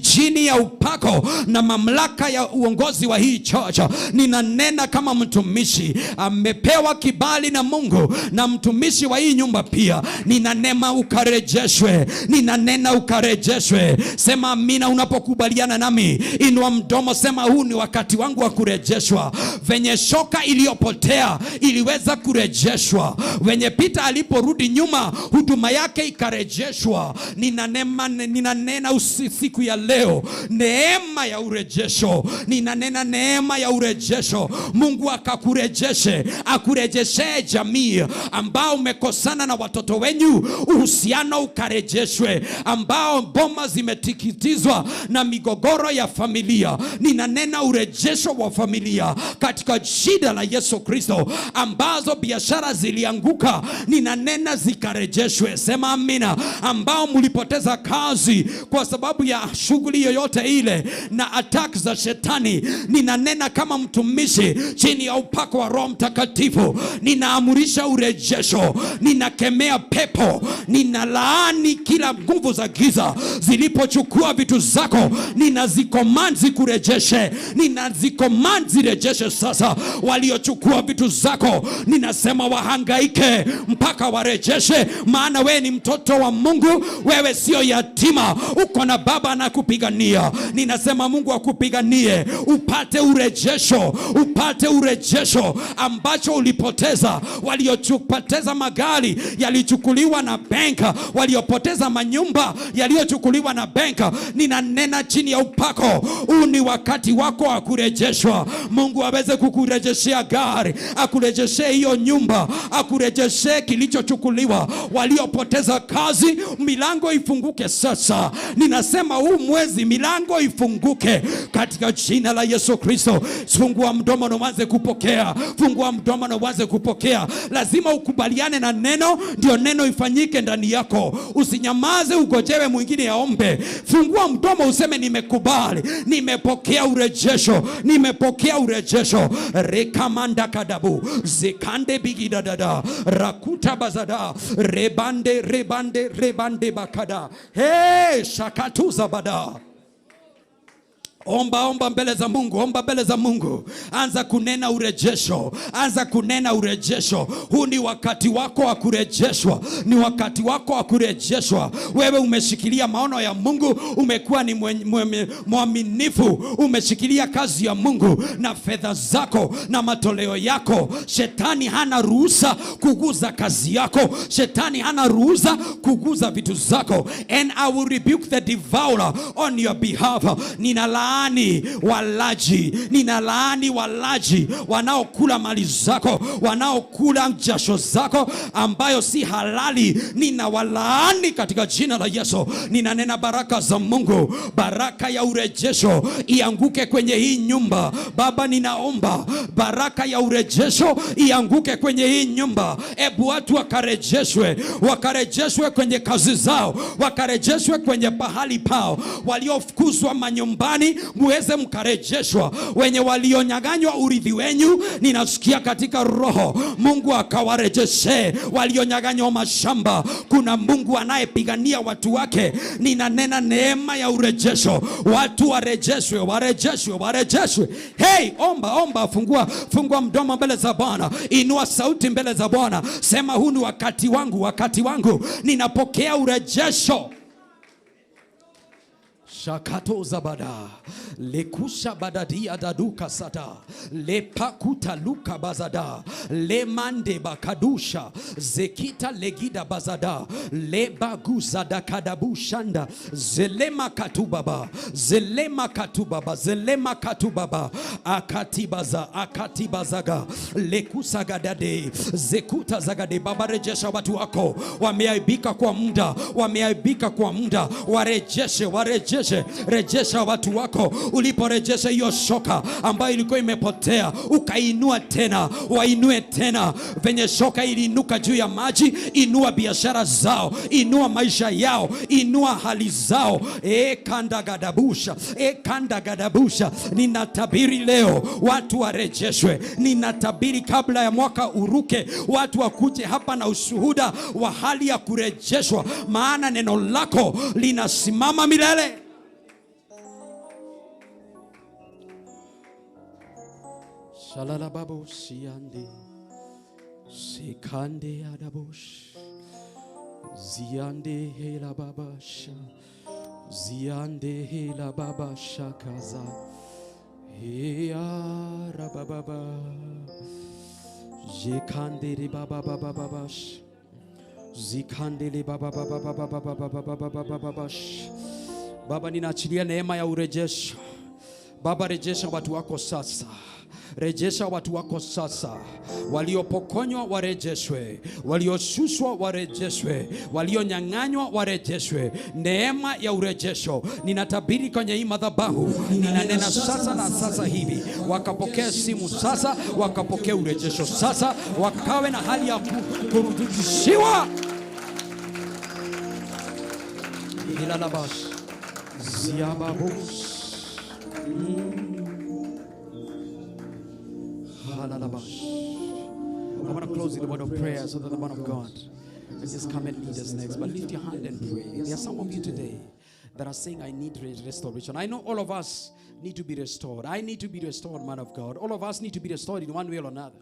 Chini ya upako na mamlaka ya uongozi wa hii church. Ninanena kama mtumishi. Amepewa kibali na Mungu. Na mtumishi wa hii nyumba pia. Ninanena ukarejeshwe. Ninanena ukarejeshwe. Sema amina unapokubaliana nami. Inua mdomo, sema huu ni wakati wangu wa kurejeshwa. Venye shoka iliyopotea iliweza kurejeshwa. Venye Peter aliporudi nyuma, huduma yake ikarejeshwa. Ninanena usiku ya leo neema ya urejesho. Ninanena neema ya urejesho. Mungu akakurejeshe, akurejeshe jamii ambao umekosana na watoto wenyu, uhusiano ukarejeshwe. Ambao boma zimetikitizwa na migogoro ya familia, ninanena urejesho wa familia katika jina la Yesu Kristo. Ambazo biashara zilianguka, ninanena zikarejeshwe. Sema amina. Ambao mlipoteza kazi kwa sababu ya shughuli yoyote ile na attack za shetani, ninanena kama mtumishi chini ya upako wa Roho Mtakatifu, ninaamurisha urejesho. Ninakemea pepo, ninalaani kila nguvu za giza zilipochukua vitu zako. Ninazicommand zikurejeshe. Ninazicommand zirejeshe sasa. Waliochukua vitu zako, ninasema wahangaike mpaka warejeshe. Maana wewe ni mtoto wa Mungu, wewe sio yatima. Uko na baba anakupigania. Ninasema Mungu akupiganie upate urejesho, upate urejesho ambacho ulipoteza. Waliopoteza magari yalichukuliwa na benka, waliopoteza manyumba yaliyochukuliwa na benka, ninanena chini ya upako, huu ni wakati wako wa kurejeshwa. Mungu aweze kukurejeshea gari, akurejeshee hiyo nyumba, akurejeshee kilichochukuliwa. Waliopoteza kazi, milango ifunguke sasa. Ninasema huu mwezi milango ifunguke katika jina la Yesu Kristo. Fungua mdomo na uanze kupokea. Fungua mdomo na uanze kupokea. Lazima ukubaliane na neno, ndio neno ifanyike ndani yako. Usinyamaze ugojewe mwingine aombe. Fungua mdomo useme nimekubali, nimepokea urejesho, nimepokea urejesho. Rekamanda kadabu zikande bigidadada rakuta bazada rebande bakada shakatuza bada. Omba mbele za Mungu, omba mbele za Mungu. Anza kunena urejesho, anza kunena urejesho. Huu ni wakati wako wa kurejeshwa, ni wakati wako wa kurejeshwa. Wewe umeshikilia maono ya Mungu, umekuwa ni mwaminifu, umeshikilia kazi ya Mungu na fedha zako na matoleo yako. Shetani hana ruhusa kuguza kazi yako. Shetani hana ruhusa kuguza vitu zako. And I will rebuke the devourer on your behalf. Ninalaani walaji wanaokula mali zako, wanaokula jasho zako ambayo si halali. Ninawalaani katika jina la Yesu. Ninanena baraka za Mungu, baraka ya urejesho ianguke kwenye hii nyumba. Baba, ninaomba baraka ya urejesho ianguke kwenye hii nyumba. Ebu watu wakarejeshwe kwenye kazi zao, wakarejeshwe kwenye pahali pao. Waliofukuzwa manyumbani muweze mkarejeshwa. Wenye walionyang'anywa urithi wenyu, ninasikia katika roho Mungu akawarejeshe. Walionyang'anywa mashamba, kuna Mungu anayepigania watu wake. Ninanena neema ya urejesho, watu warejeshwe, warejeshwe, warejeshwe. Hey, omba, fungua mdomo mbele za Bwana, inua sauti mbele za Bwana, sema huu ni wakati wangu, wakati wangu, ninapokea urejesho. Shakato zabada lekusha badadia daduka sada lepakuta luka bazada lemande bakadusha zekita legida bazada lebaguzada kadabushanda zelema katubaba akatibazaga lekusagadade zekuta zagade. Baba, rejesha watu wako, wameaibika kwa muda, warejeshe, rejesha watu wako. Uliporejesha hiyo shoka ambayo ilikuwa imepotea, ukainua tena, wainue tena. Venye shoka iliinuka juu ya maji, inua biashara zao, inua maisha yao, inua hali zao. Kanda gadabusha. Ninatabiri leo watu warejeshwe. Ninatabiri kabla ya mwaka uruke, watu wakuje hapa na ushuhuda wa hali ya kurejeshwa, maana neno lako linasimama milele. Shalala babo siande sikande adabosh ziande hela babasha ziande hela babasha kaza heya rababa jekande le bababababash zikande le bababababababababash. Baba, ninaachilia neema ya urejesho. Baba, rejesha watu wako sasa. Rejesha watu wako sasa. Waliopokonywa warejeshwe, walioshushwa warejeshwe, walionyang'anywa warejeshwe. Neema ya urejesho ninatabiri kwenye hii madhabahu. Ninanena sasa na sasa hivi, wakapokea simu sasa, wakapokea urejesho sasa, wakawe na hali ya kurudishiwa. Ilalabash ziababus I want to close with a word of prayer so that the man of God will just come and lead us next. But lift your hand and pray. There are some of you today that are saying, I need restoration. I know all of us need to be restored. I need to be restored, man of God. All of us need to be restored in one way or another.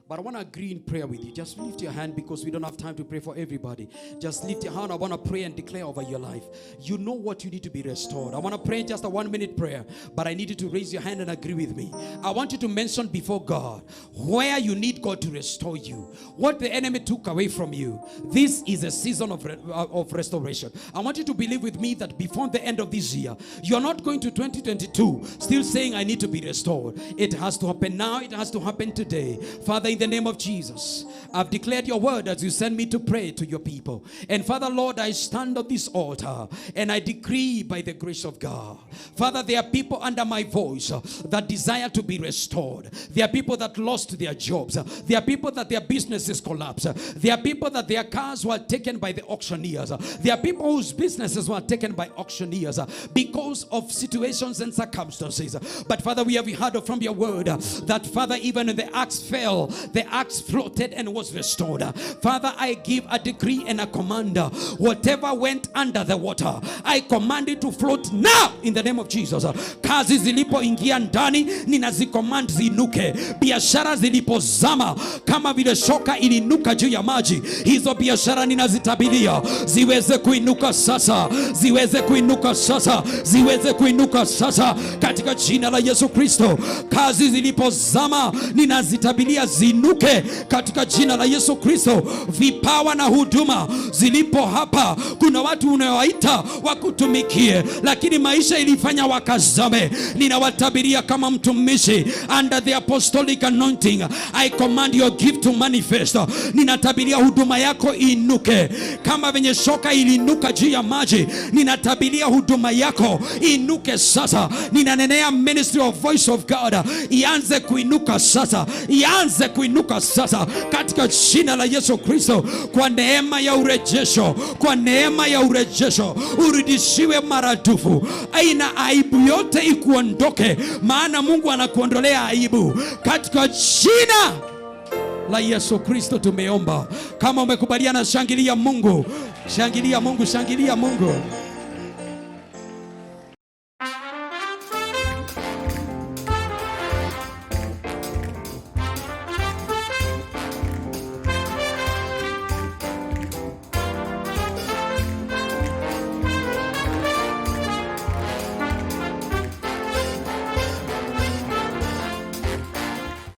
But I want to agree in prayer with you. Just lift your hand, because we don't have time to pray for everybody. Just lift your hand. I want to pray and declare over your life. You know what you need to be restored. I want to pray just a 1-minute prayer, but I need you to raise your hand and agree with me. I want you to mention before God where you need God to restore you, what the enemy took away from you. This is a season of restoration. I want you to believe with me that before the end of this year, you're not going to 2022 still saying, I need to be restored. It has to happen now. It has to happen today. Father, in the name of Jesus, I've declared your word as you send me to pray to your people. And Father, Lord, I stand on this altar and I decree by the grace of God. Father, there are people under my voice that desire to be restored. There are people that lost their jobs. There are people that their businesses collapsed. There are people that their cars were taken by the auctioneers. There are people whose businesses were taken by auctioneers because of situations and circumstances. But Father, we have heard from your word that, Father, even when the axe fell, the axe floated and was restored. Father, I give a decree and a command. Whatever went under the water, I command it to float now in the name of Jesus. Kazi zilipoingia ndani, ninazicommand ziinuke. Biashara zilipozama, kama vile shoka iliinuka juu ya maji, hizo biashara ninazitabilia ziweze kuinuka sasa, ziweze kuinuka sasa, ziweze kuinuka sasa katika jina la Yesu Kristo. Kazi zilipozama, ninazitabilia ziinuke katika jina la Yesu Kristo. Vipawa na huduma zilipo hapa, kuna watu unaowaita wakutumikie, lakini maisha ilifanya wakazame. Ninawatabiria kama mtumishi under the apostolic anointing, I command your gift to manifest. Ninatabiria huduma yako inuke kama venye shoka iliinuka juu ya maji. Ninatabiria huduma yako inuke sasa. Ninanenea ministry of voice of God ianze kuinuka sasa, ianze kuinuka kuinuka sasa katika jina la Yesu Kristo, kwa neema ya urejesho, kwa neema ya urejesho urudishiwe maradufu. Aina aibu yote ikuondoke, maana Mungu anakuondolea aibu katika jina la Yesu Kristo tumeomba. Kama umekubaliana, shangilia Mungu, shangilia Mungu, shangilia Mungu.